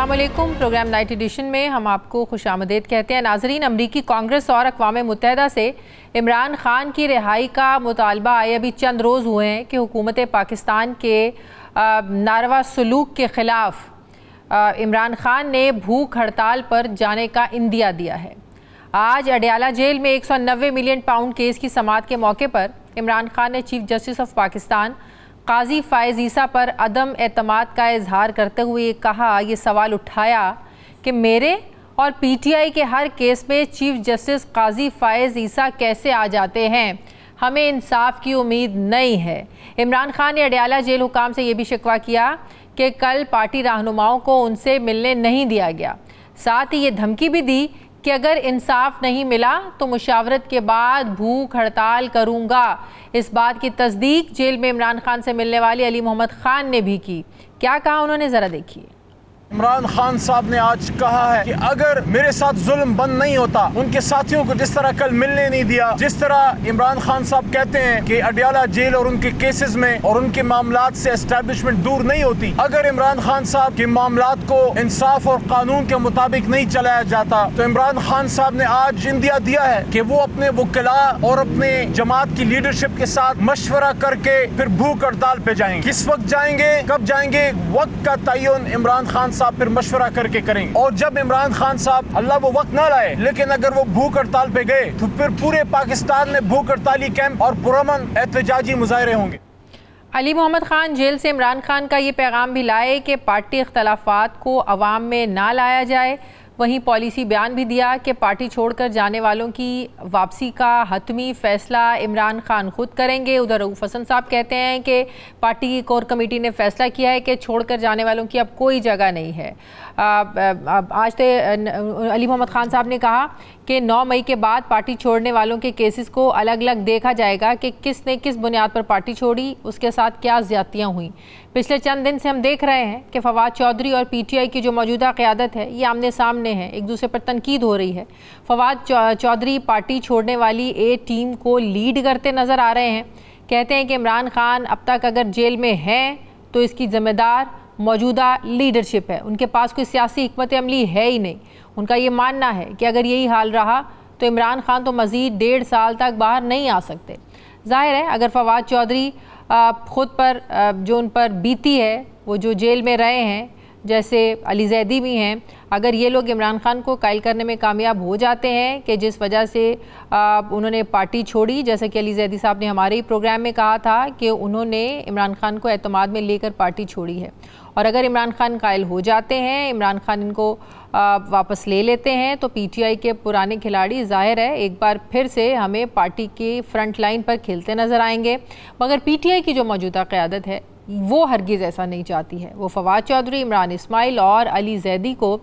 अस्सलाम वालेकुम। Programme night addition में हम आपको खुशामदीद कहते हैं। नाजरीन, अमरीकी कांग्रेस और अक़वाम मुत्तहिदा से इमरान खान की रिहाई का मुतालबा आए अभी चंद रोज़ हुए हैं कि हुकूमत पाकिस्तान के नारवा सलूक के ख़िलाफ़ इमरान खान ने भूख हड़ताल पर जाने का इंदिया दिया है। आज अडयाला जेल में 190 मिलियन पाउंड केस की समाअत के मौके पर इमरान खान ने चीफ जस्टिस ऑफ पाकिस्तान काजी फ़ायज़ ईसा पर अदम एतमाद का इजहार करते हुए कहा, ये सवाल उठाया कि मेरे और पीटीआई के हर केस में चीफ जस्टिस काजी फ़ायज़ ईसा कैसे आ जाते हैं, हमें इंसाफ की उम्मीद नहीं है। इमरान खान ने अडयाला जेल हुकाम से ये भी शिकवा किया कि कल पार्टी रहनुमाओं को उनसे मिलने नहीं दिया गया। साथ ही ये धमकी भी दी कि अगर इंसाफ नहीं मिला तो मुशावरत के बाद भूख हड़ताल करूंगा। इस बात की तस्दीक जेल में इमरान खान से मिलने वाले अली मोहम्मद खान ने भी की। क्या कहा उन्होंने, ज़रा देखिए। इमरान खान साहब ने आज कहा है कि अगर मेरे साथ जुल्म बंद नहीं होता, उनके साथियों को जिस तरह कल मिलने नहीं दिया, जिस तरह इमरान खान साहब कहते हैं कि अडयाला जेल और उनके केसेस में और उनके मामलात से एस्टैब्लिशमेंट दूर नहीं होती, अगर इमरान खान साहब के मामलात को इंसाफ और कानून के मुताबिक नहीं चलाया जाता, तो इमरान खान साहब ने आज इंदिया दिया है कि वो अपने वकिला और अपने जमात की लीडरशिप के साथ मशवरा करके फिर भूख हड़ताल पे जाएंगे। किस वक्त जाएंगे, कब जाएंगे, वक्त का तयन इमरान खान साहब फिर मशवरा करके करेंगे। और जब इमरान खान साहब, अल्लाह वो वक्त ना लाए, लेकिन अगर वो भूख हड़ताल पे गए तो फिर पूरे पाकिस्तान में भूख हड़ताली कैंप और पुरअमन एहतजाजी मुजाहरे होंगे। अली मोहम्मद खान जेल से इमरान खान का ये पैगाम भी लाए कि पार्टी इख्तलाफात को अवाम में ना लाया जाए। वहीं पॉलिसी बयान भी दिया कि पार्टी छोड़कर जाने वालों की वापसी का हतमी फ़ैसला इमरान खान खुद करेंगे। उधर रऊफ़ हसन साहब कहते हैं कि पार्टी की कोर कमेटी ने फ़ैसला किया है कि छोड़कर जाने वालों की अब कोई जगह नहीं है। आज तो अली मोहम्मद खान साहब ने कहा कि 9 मई के बाद पार्टी छोड़ने वालों के केसेस को अलग अलग देखा जाएगा कि किसने किस बुनियाद पर पार्टी छोड़ी, उसके साथ क्या ज़्यादतियाँ हुई। पिछले चंद दिन से हम देख रहे हैं कि फवाद चौधरी और पीटीआई की जो मौजूदा क़यादत है ये आमने सामने है, एक दूसरे पर तनकीद हो रही है। फवाद चौधरी पार्टी छोड़ने वाली ए टीम को लीड करते नज़र आ रहे हैं। कहते हैं कि इमरान खान अब तक अगर जेल में हैं तो इसकी ज़िम्मेदार मौजूदा लीडरशिप है, उनके पास कोई सियासी हिकमत अमली है ही नहीं। उनका ये मानना है कि अगर यही हाल रहा तो इमरान खान तो मज़ीद 1.5 साल तक बाहर नहीं आ सकते। ज़ाहिर है अगर फवाद चौधरी ख़ुद पर जो उन पर बीती है, वो जो जेल में रहे हैं, जैसे अली जैदी भी हैं, अगर ये लोग इमरान खान को कायल करने में कामयाब हो जाते हैं कि जिस वजह से उन्होंने पार्टी छोड़ी, जैसे कि अली जैदी साहब ने हमारे ही प्रोग्राम में कहा था कि उन्होंने इमरान खान को एतमाद में लेकर पार्टी छोड़ी है, और अगर इमरान खान कायल हो जाते हैं, इमरान खान इनको वापस ले लेते हैं, तो पीटीआई के पुराने खिलाड़ी ज़ाहिर है एक बार फिर से हमें पार्टी की फ्रंट लाइन पर खेलते नज़र आएंगे। मगर पीटीआई की जो मौजूदा क़यादत है वो हरगिज़ ऐसा नहीं चाहती है। वो फवाद चौधरी, इमरान इस्माइल और अली जैदी को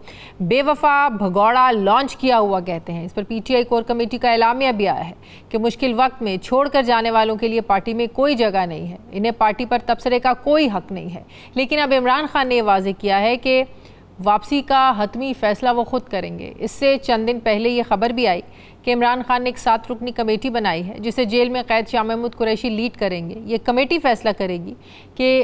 बेवफा भगौड़ा लॉन्च किया हुआ कहते हैं। इस पर पीटीआई कोर कमेटी का एलामिया भी आया है कि मुश्किल वक्त में छोड़कर जाने वालों के लिए पार्टी में कोई जगह नहीं है, इन्हें पार्टी पर तबसरे का कोई हक नहीं है। लेकिन अब इमरान खान ने वाज़ेह किया है कि वापसी का हतमी फ़ैसला वो ख़ुद करेंगे। इससे चंद दिन पहले ये ख़बर भी आई कि इमरान खान ने एक 7 रुकनी कमेटी बनाई है जिसे जेल में कैद शाह महमूद कुरैशी लीड करेंगे। ये कमेटी फ़ैसला करेगी कि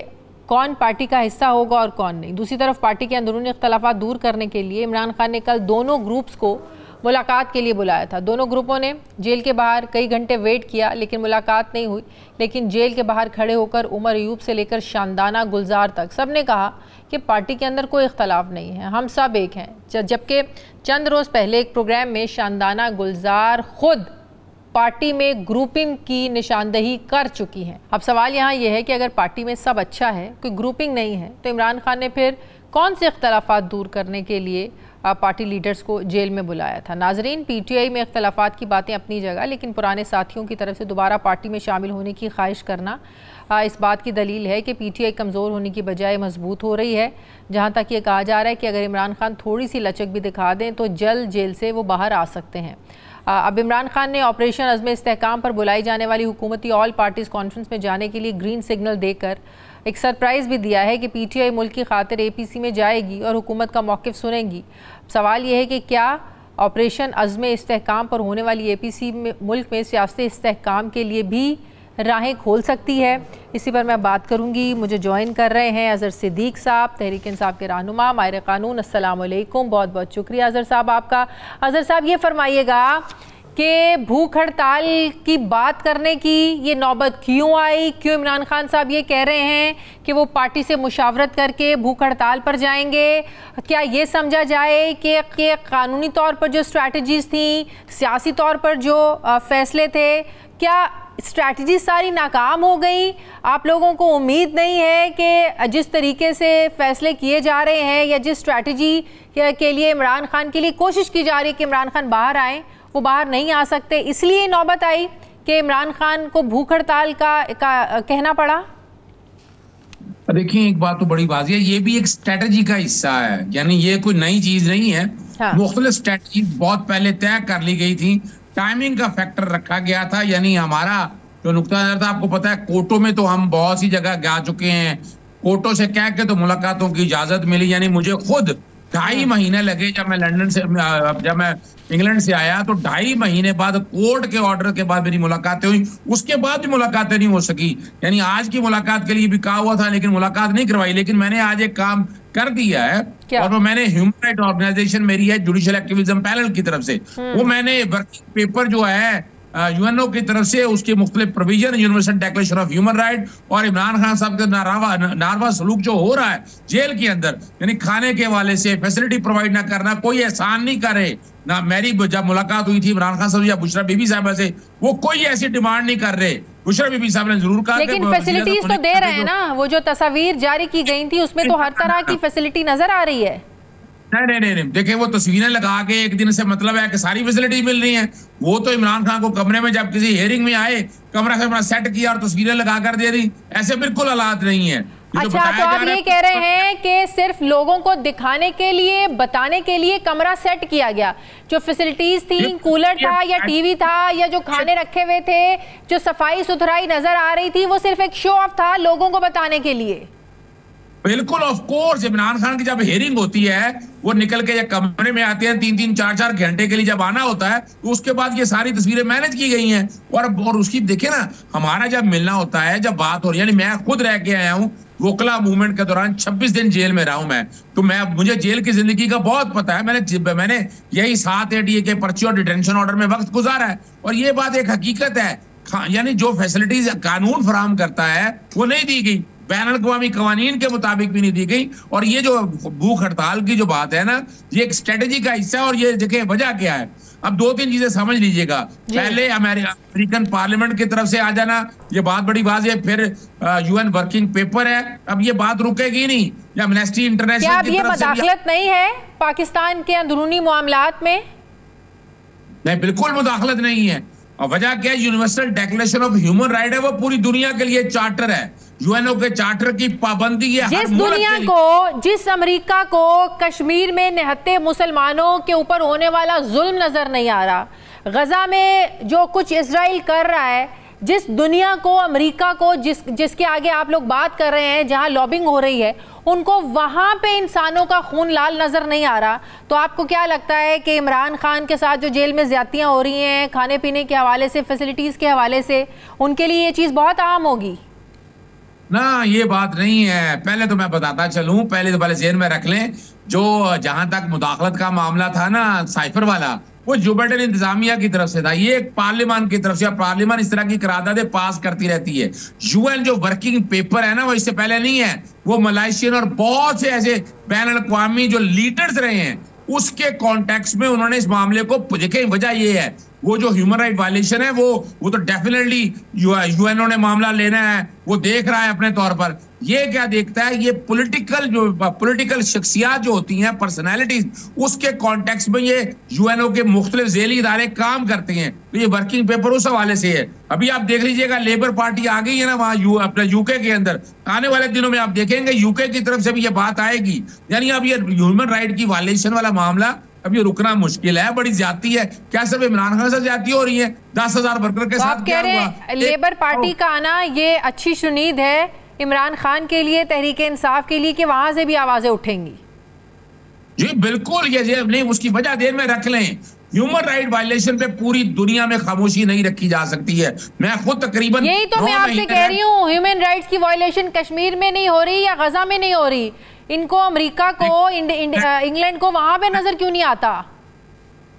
कौन पार्टी का हिस्सा होगा और कौन नहीं। दूसरी तरफ पार्टी के अंदरूनी इख्तलाफात दूर करने के लिए इमरान खान ने कल दोनों ग्रुप्स को मुलाकात के लिए बुलाया था। दोनों ग्रुपों ने जेल के बाहर कई घंटे वेट किया लेकिन मुलाकात नहीं हुई। लेकिन जेल के बाहर खड़े होकर उमर अयूब से लेकर शानदाना गुलजार तक सब ने कहा कि पार्टी के अंदर कोई इख्तलाफ नहीं है, हम सब एक हैं। जबकि चंद रोज़ पहले एक प्रोग्राम में शानदाना गुलजार खुद पार्टी में ग्रुपिंग की निशानदही कर चुकी हैं। अब सवाल यहाँ यह है कि अगर पार्टी में सब अच्छा है, कोई ग्रुपिंग नहीं है, तो इमरान खान ने फिर कौन से इख्तलाफात दूर करने के लिए पार्टी लीडर्स को जेल में बुलाया था। नाजरीन, पीटीआई में इख्तलाफात की बातें अपनी जगह, लेकिन पुराने साथियों की तरफ से दोबारा पार्टी में शामिल होने की ख्वाहिश करना इस बात की दलील है कि पीटीआई कमज़ोर होने की बजाय मजबूत हो रही है। जहां तक ये कहा जा रहा है कि अगर इमरान खान थोड़ी सी लचक भी दिखा दें तो जल्द जेल से वो बाहर आ सकते हैं। अब इमरान खान ने ऑपरेशन अज़्म इस्तेहकाम पर बुलाई जाने वाली हुकूमती ऑल पार्टीज़ कॉन्फ्रेंस में जाने के लिए ग्रीन सिग्नल देकर एक सरप्राइज़ भी दिया है कि पीटीआई मुल्क की खातिर एपीसी में जाएगी और हुकूमत का मौक़िफ़ सुनेगी। सवाल यह है कि क्या ऑपरेशन अज़्म इस्तेहकाम पर होने वाली एपीसी में मुल्क में सियासी इस्तेहकाम के लिए भी राहें खोल सकती है। इसी पर मैं बात करूंगी। मुझे ज्वाइन कर रहे हैं अजहर सिद्दीक साहब, तहरीक इंसाफ के रहनुमा, माहिर कानून। अस्सलाम वालेकुम, बहुत बहुत शुक्रिया अजहर साहब आपका। अजहर साहब, ये फरमाइएगा कि भूख हड़ताल की बात करने की ये नौबत क्यों आई? क्यों इमरान खान साहब ये कह रहे हैं कि वो पार्टी से मुशावरत करके भूख हड़ताल पर जाएंगे? क्या ये समझा जाए कि कानूनी तौर पर जो स्ट्रैटेजीज थी, सियासी तौर पर जो फैसले थे, क्या स्ट्रैटेजी सारी नाकाम हो गई? आप लोगों को उम्मीद नहीं है कि जिस तरीके से फैसले किए जा रहे हैं या जिस स्ट्रैटेजी के लिए इमरान खान के लिए कोशिश की जा रही है कि इमरान खान बाहर आएँ, वो बाहर नहीं आ सकते, इसलिए नौबत आई कि इमरान खान को भूख हड़ताल का कहना पड़ा? देखिए, एक बात तो बड़ी बात है, ये भी एक स्ट्रेटजी का हिस्सा है, यानी ये कोई नई चीज नहीं है। हाँ। मुख्तलिफ स्ट्रेटजी बहुत पहले तय कर ली गई थी, टाइमिंग का फैक्टर रखा गया था। यानी हमारा जो नुक्ता नजर था, आपको पता है, कोर्टों में तो हम बहुत सी जगह जा चुके हैं, कोर्टों से कह के तो मुलाकातों की इजाजत मिली। यानी मुझे खुद 2.5 महीने लगे, जब मैं इंग्लैंड से आया तो 2.5 महीने बाद कोर्ट के ऑर्डर के बाद मेरी मुलाकातें हुई। उसके बाद भी मुलाकातें नहीं हो सकी। यानी आज की मुलाकात के लिए भी कहा हुआ था, लेकिन मुलाकात नहीं करवाई। लेकिन मैंने आज एक काम कर दिया है, और वो मैंने ह्यूमन राइट ऑर्गेनाइजेशन मेरी है, जुडिशियल एक्टिविज्म पैनल की तरफ से, वो मैंने वर्किंग पेपर जो है यूएनओ की तरफ से, उसके मुख्तलिफ provision, universal declaration of human right, और इमरान खान साहब का नारवा सलूक जो हो रहा है जेल के अंदर, यानी खाने के हवाले से फैसिलिटी प्रोवाइड ना करना, कोई एहसान नहीं करे ना। मेरी जब मुलाकात हुई थी इमरान खान साहब या बुशरा बीबी साहबा से, वो कोई ऐसी डिमांड नहीं कर रहे। बुशरा बीबी साहब ने जरूर कहा, लेकिन फैसिलिटीज तो दे रहे हैं ना। वो जो तस्वीर जारी की गई थी उसमें तो हर तरह की फैसिलिटी नजर आ रही है। नहीं, देखिए, वो तस्वीरें लगा के एक दिन से मतलब है कि सारी फैसिलिटी मिल रही है। वो तो इमरान खान को कमरे में जब किसी हियरिंग में आए, कमरा से सेट किया और तस्वीरें लगा कर दे दी, ऐसे बिल्कुल हालात नहीं है। अच्छा, तो आप ये कह रहे हैं कि सिर्फ लोगों को दिखाने के लिए, बताने के लिए कमरा सेट किया गया? जो फैसिलिटीज थी, कूलर था या टीवी था या जो खाने रखे हुए थे, जो सफाई सुथराई नजर आ रही थी, वो सिर्फ एक शो ऑफ था लोगों को बताने के लिए? बिल्कुल, ऑफ कोर्स। इमरान खान की जब हियरिंग होती है, वो निकल के जब कमरे में आते हैं 3-3, 4-4 घंटे के लिए जब आना होता है, तो उसके बाद ये सारी तस्वीरें मैनेज की गई हैं। और उसकी देखिए ना, हमारा जब मिलना होता है, जब बात हो रही है, यानी मैं खुद रह के आया हूँ वोकला मूवमेंट के दौरान, 26 दिन जेल में रहा हूं मैं, तो मुझे जेल की जिंदगी का बहुत पता है। मैंने यही 7-8 के पर्ची और डिटेंशन ऑर्डर में वक्त गुजारा है, और ये बात एक हकीकत है। यानी जो फैसिलिटीज कानून फराहम करता है वो नहीं दी गई, बैन अल-अक़वामी कवानीन के मुताबिक भी नहीं दी गई। और ये जो भूख हड़ताल की जो बात है ना, ये एक स्ट्रेटेजी का हिस्सा है। और ये देखिए वजह क्या है, अब 2-3 चीजें समझ लीजिएगा। पहले अमेरिकन पार्लियामेंट की तरफ से आ जाना, ये बात बड़ी बात है। फिर यूएन वर्किंग पेपर है, अब ये बात रुकेगी नहीं। या एमनेस्टी इंटरनेशनल की तरफ से मुदाखलत नहीं है पाकिस्तान के अंदरूनी मामलात में? नहीं, बिल्कुल मुदाखलत नहीं है। और वजह क्या है, universal declaration of human right है, वो पूरी दुनिया के लिए चार्टर है, यूएनओ के चार्टर की पाबंदी है। जिस दुनिया को, जिस अमेरिका को कश्मीर में निहत्थे मुसलमानों के ऊपर होने वाला जुल्म नजर नहीं आ रहा, गजा में जो कुछ इजराइल कर रहा है, जिस दुनिया को, अमेरिका को, जिसके आगे आप लोग बात कर रहे हैं, जहां लॉबिंग हो रही है, उनको वहां पे इंसानों का खून लाल नजर नहीं आ रहा। तो आपको क्या लगता है कि इमरान खान के साथ जो जेल में ज्यादतियां हो रही हैं, खाने पीने के हवाले से, फैसिलिटीज के हवाले से, उनके लिए ये चीज बहुत आम होगी? ना, ये बात नहीं है। पहले तो मैं बताता चलूं, पहले जेल में रख लें, जो जहां तक मुदाखलत का मामला था ना, साइफर वाला, वो जो बाइडेन इंतजामिया की तरफ से था। ये एक पार्लियामान की तरफ से, पार्लियामान इस तरह की करारदादें पास करती रहती है। यूएन जो वर्किंग पेपर है ना, वो इससे पहले नहीं है, वो मलेशियन और बहुत से ऐसे बैन अल-अक़वामी जो लीडर्स रहे हैं, उसके कॉन्टेक्स्ट में उन्होंने इस मामले को, देखिए वजह ये है, वो जो ह्यूमन राइट वायलेशन है, वो तो डेफिनेटली यूएनओ ने मामला लेना है, वो देख रहा है अपने तौर पर। ये क्या देखता है, ये पॉलिटिकल शख्सियात जो होती हैं, पर्सनैलिटीज, उसके कॉन्टेक्स्ट में ये यूएनओ के मुख्तलिफ झेली इदारे काम करते हैं। तो ये वर्किंग पेपर उस हवाले से है। अभी आप देख लीजिएगा, लेबर पार्टी आ गई है ना वहां अपने यूके के अंदर, आने वाले दिनों में आप देखेंगे यूके की तरफ से भी ये बात आएगी। यानी अब ये ह्यूमन राइट की वायलेशन वाला मामला अब ये रुकना मुश्किल है, बड़ी ज्यादती है। क्या सिर्फ इमरान खान से ज्यादती हो रही है? 10,000 वर्कर के साथ क्या हुआ? लेबर पार्टी का आना ये अच्छी शुनीद है इमरान खान के लिए, तहरीक इंसाफ के लिए, कि वहां से भी आवाजें उठेंगी। जी बिल्कुल, ये नहीं, उसकी वजह देर में रख लें। ह्यूमन राइट वायलेशन पे पूरी दुनिया में खामोशी नहीं रखी जा सकती है। मैं खुद तकरीबन यही तो मैं आपसे कह रही हूँ, ह्यूमन राइट्स की वायलेशन कश्मीर में नहीं हो रही या गजा में नहीं हो रही, इनको अमेरिका को इंग्लैंड को वहां पे नजर क्यों नहीं आता?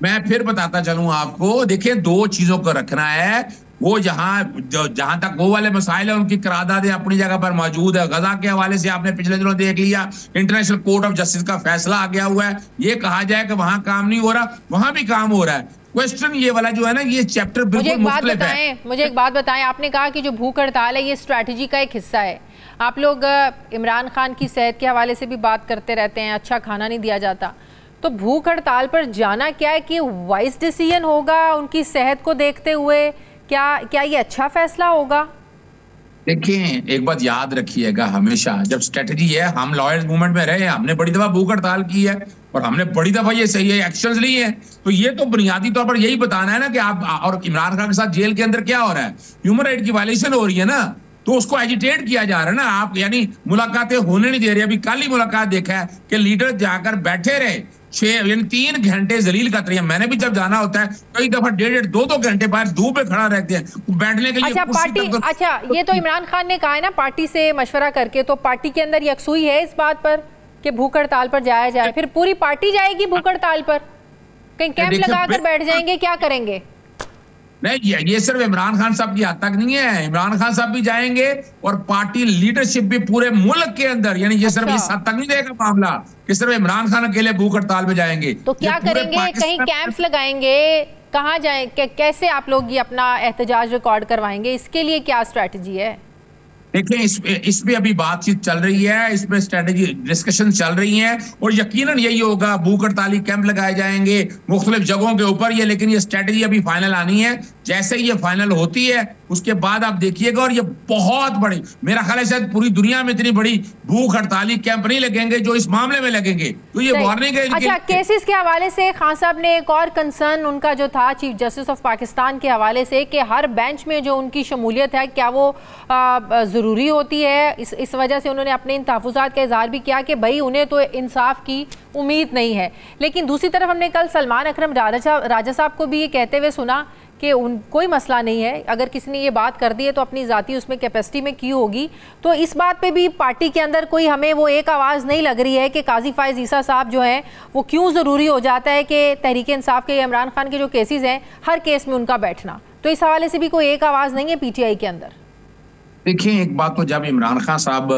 मैं फिर बताता चलूं आपको, देखिए 2 चीजों को रखना है। वो जहां तक वो वाले मसाइल है उनकी करारदादें अपनी जगह पर मौजूद है। गजा के हवाले से आपने पिछले दिनों देख लिया, इंटरनेशनल कोर्ट ऑफ जस्टिस का फैसला आ गया हुआ है। ये कहा जाए कि वहां काम नहीं हो रहा, वहां भी काम हो रहा है। क्वेश्चन ये वाला जो है ना, ये चैप्टर बिल्कुल मुख्तलिफ है। मुझे एक बात बताएं, आपने कहा कि जो भूख हड़ताल है ये स्ट्रैटेजी का एक हिस्सा है। आप लोग इमरान खान की सेहत के हवाले से भी बात करते रहते हैं, अच्छा खाना नहीं दिया जाता, तो भूख हड़ताल पर जाना क्या है कि वाइज डिसीजन होगा उनकी सेहत को देखते हुए? क्या ये अच्छा फैसला होगा? देखिए एक बात याद रखिएगा, हमेशा जब स्ट्रेटजी है, हम लॉयर्स मूवमेंट में रहे, हमने बड़ी दफा भूख हड़ताल की है और हमने बड़ी दफा ये सही है एक्शंस लिए हैं। तो ये तो बुनियादी तौर पर यही बताना है ना कि आप, और इमरान खान के साथ जेल के अंदर क्या हो रहा है, ह्यूमन राइट की वायलेशन हो रही है ना, तो उसको एजिटेट किया जा रहा है ना आप, यानी मुलाकातें होने नहीं दे रही। अभी कल ही मुलाकात देखा है कि लीडर जाकर बैठे रहे 3 घंटे जलील का तरीका। मैंने भी जब जाना होता है कई दफा 1.5-2 घंटे बाहर धूप में खड़ा रहते हैं बैठने के लिए। अच्छा पार्टी, अच्छा ये तो इमरान खान ने कहा है ना पार्टी से मशवरा करके, तो पार्टी के अंदर यकसुई है इस बात पर कि भूख हड़ताल पर जाया जाए? फिर पूरी पार्टी जाएगी भूख हड़ताल पर? कहीं कैंप लगाकर बैठ जाएंगे, क्या करेंगे? नहीं, ये सिर्फ इमरान खान साहब की हद तक नहीं है, इमरान खान साहब भी जाएंगे और पार्टी लीडरशिप भी पूरे मुल्क के अंदर, यानी ये सिर्फ इस हद तक नहीं देगा मामला कि सिर्फ इमरान खान अकेले भूख हड़ताल पे जाएंगे। तो क्या करेंगे? कहीं कैंप्स लगाएंगे? कहाँ जाए? कैसे आप लोग ये अपना एहतजाज रिकॉर्ड करवाएंगे? इसके लिए क्या स्ट्रैटेजी है? देखिए इस पे अभी बातचीत चल रही है, इस पे स्ट्रेटेजी डिस्कशन चल रही है और यकीनन यही होगा, भूख हड़ताली कैंप लगाए जाएंगे मुख्तलिफ जगहों के ऊपर ये, लेकिन ये स्ट्रेटेजी अभी फाइनल आनी है। जैसे ही ये फाइनल होती है उसके बाद आप देखिएगा, और ये बहुत बड़ी, मेरा ख्याल है शायद पूरी दुनिया में इतनी बड़ी भूख हड़ताली कैंप नहीं लगेंगे जो इस मामले में लगेंगे। तो ये वार्निंग है। अच्छा, केसेस के हवाले से खान साहब ने एक और कंसर्न उनका जो था चीफ जस्टिस ऑफ पाकिस्तान के हवाले से कि हर बेंच में जो उनकी शमूलियत है क्या वो ज़रूरी होती है। इस वजह से उन्होंने अपने इन तहफ़्फ़ुज़ात का इज़हार भी किया कि भाई उन्हें तो इंसाफ की उम्मीद नहीं है। लेकिन दूसरी तरफ हमने कल सलमान अकरम राजा साहब को भी ये कहते हुए सुना कि कोई मसला नहीं है, अगर किसी ने ये बात कर दी है तो अपनी ज़ाती उसमें कैपेसिटी में की होगी। तो इस बात पे भी पार्टी के अंदर कोई हमें वो एक आवाज़ नहीं लग रही है कि काजी फायज़ ईसा साहब जो हैं वो क्यों ज़रूरी हो जाता है कि तहरीक इंसाफ के इमरान खान के जो केसेस हैं हर केस में उनका बैठना। तो इस हवाले से भी कोई एक आवाज़ नहीं है पीटीआई के अंदर। देखिए एक बात तो, जब इमरान खान साहब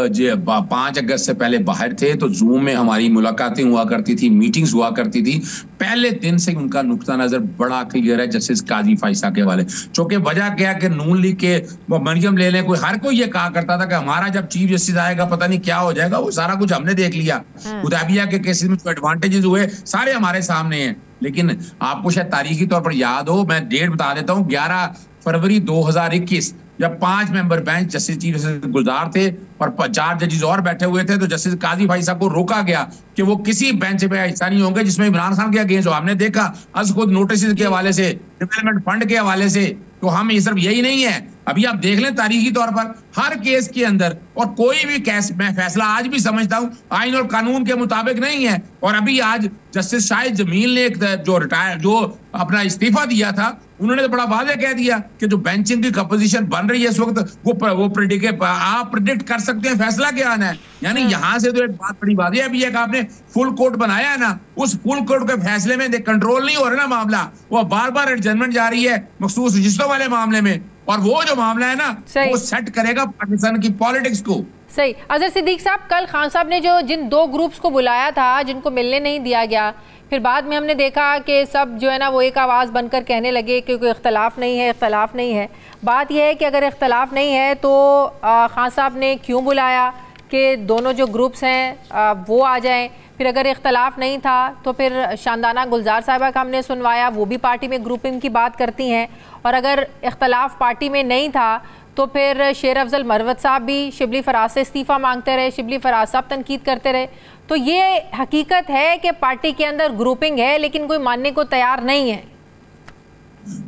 5 अगस्त से पहले बाहर थे तो जूम में हमारी मुलाकातें हुआ करती थी, मीटिंग्स हुआ करती थी। पहले दिन से उनका नुक्ता नजर बड़ा क्लियर है जस्टिस काजी फाइसा के वाले, चूंकि वजह क्या कि नून लीग के मरियम ले लें, कोई हर कोई ये कहा करता था कि हमारा जब चीफ जस्टिस आएगा पता नहीं क्या हो जाएगा। वो सारा कुछ हमने देख लिया, हुदैबिया के केसेस में जो एडवांटेजेस हुए सारे हमारे सामने हैं। लेकिन आपको शायद तारीखी तौर पर याद हो, मैं डेट बता देता हूँ, 11 फरवरी 2021 जब 5 member bench justice chief justice Gulzar थे और 4 जजेस और बैठे हुए थे, तो जस्टिस काजी भाई साहब को रोका गया कि वो किसी बेंच पे हिस्सा नहीं होंगे जिसमें इमरान खान के अगेंस्ट हो। हमने देखा आज खुद नोटिस के हवाले से, डेवलपमेंट फंड के हवाले से। तो हम ये सिर्फ यही नहीं है, अभी आप देख लें तारीखी तौर पर हर केस के अंदर, और कोई भी केस में फैसला आज भी समझता हूं आइन और कानून के मुताबिक नहीं है। और अभी आज जस्टिस शाहिद जमील ने जो अपना इस्तीफा दिया था, उन्होंने तो बड़ा वादे कह दिया कि जो बेंचिंग की कंपोजिशन बन रही है इस वक्त वो प्रेडिक्ट कर सकते हैं फैसला क्या आना है। यानी यहां से तो एक बात बड़ी बात है, अभी एक आपने फुल कोर्ट बनाया है ना, उस फुल कोर्ट के फैसले में कंट्रोल नहीं हो रहा ना मामला, वो बार बार एडजमेंट जा रही है मखसूस रजिस्टरों वाले मामले में, और वो जो मामला है ना वो सेट करेगा पाकिस्तान की पॉलिटिक्स को। सही। अजहर सिद्दीक साहब, कल खान साहब ने जिन 2 ग्रुप्स को बुलाया था जिनको मिलने नहीं दिया गया, फिर बाद में हमने देखा कि सब जो है ना वो एक आवाज़ बनकर कहने लगे कि कोई इख्तलाफ नहीं है, इख्तलाफ नहीं है। बात यह है कि अगर इख्तलाफ नहीं है तो खान साहब ने क्यों बुलाया कि दोनों जो ग्रुप्स हैं वो आ जाएं। फिर अगर इख्तलाफ नहीं था तो फिर शानदाना गुलजार साहिबा का हमने सुनवाया, वो भी पार्टी में ग्रुपिंग की बात करती हैं। और अगर इख्तलाफ पार्टी में नहीं था तो फिर शेर अफजल मरवत साहब भी शिबली फराज से इस्तीफ़ा मांगते रहे, शिबली फराज साहब तनकीद करते रहे। तो ये हकीकत है कि पार्टी के अंदर ग्रुपिंग है लेकिन कोई मानने को तैयार नहीं है।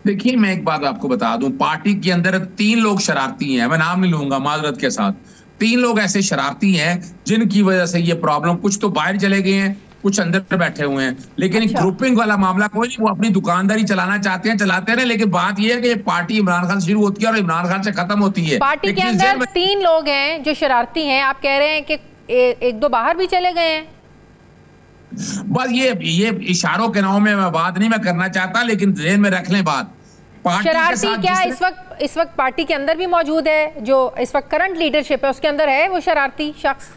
देखिए मैं एक बात आपको बता दूं, पार्टी के अंदर 3 लोग शरारती हैं, मैं नाम नहीं लूंगा माजरत के साथ। 3 लोग ऐसे शरारती हैं जिनकी वजह से ये प्रॉब्लम, कुछ तो बाहर चले गए हैं, कुछ अंदर बैठे हुए हैं, लेकिन ग्रुपिंग वाला मामला कोई नहीं। वो अपनी दुकानदारी चलाना चाहते हैं, चलाते रहे, लेकिन बात यह है कि पार्टी इमरान खान से शुरू होती है और इमरान खान से खत्म होती है। पार्टी के अंदर 3 लोग हैं जो शरारती हैं, आप कह रहे हैं कि 1-2 बाहर भी चले गए हैं। बस ये इशारों के नाम में मैं बात नहीं मैं करना चाहता, लेकिन ध्यान में रख लें बात। शरारती क्या इस वक्त पार्टी के अंदर भी मौजूद है? जो इस वक्त करंट लीडरशिप है उसके अंदर है वो शरारती शख्स?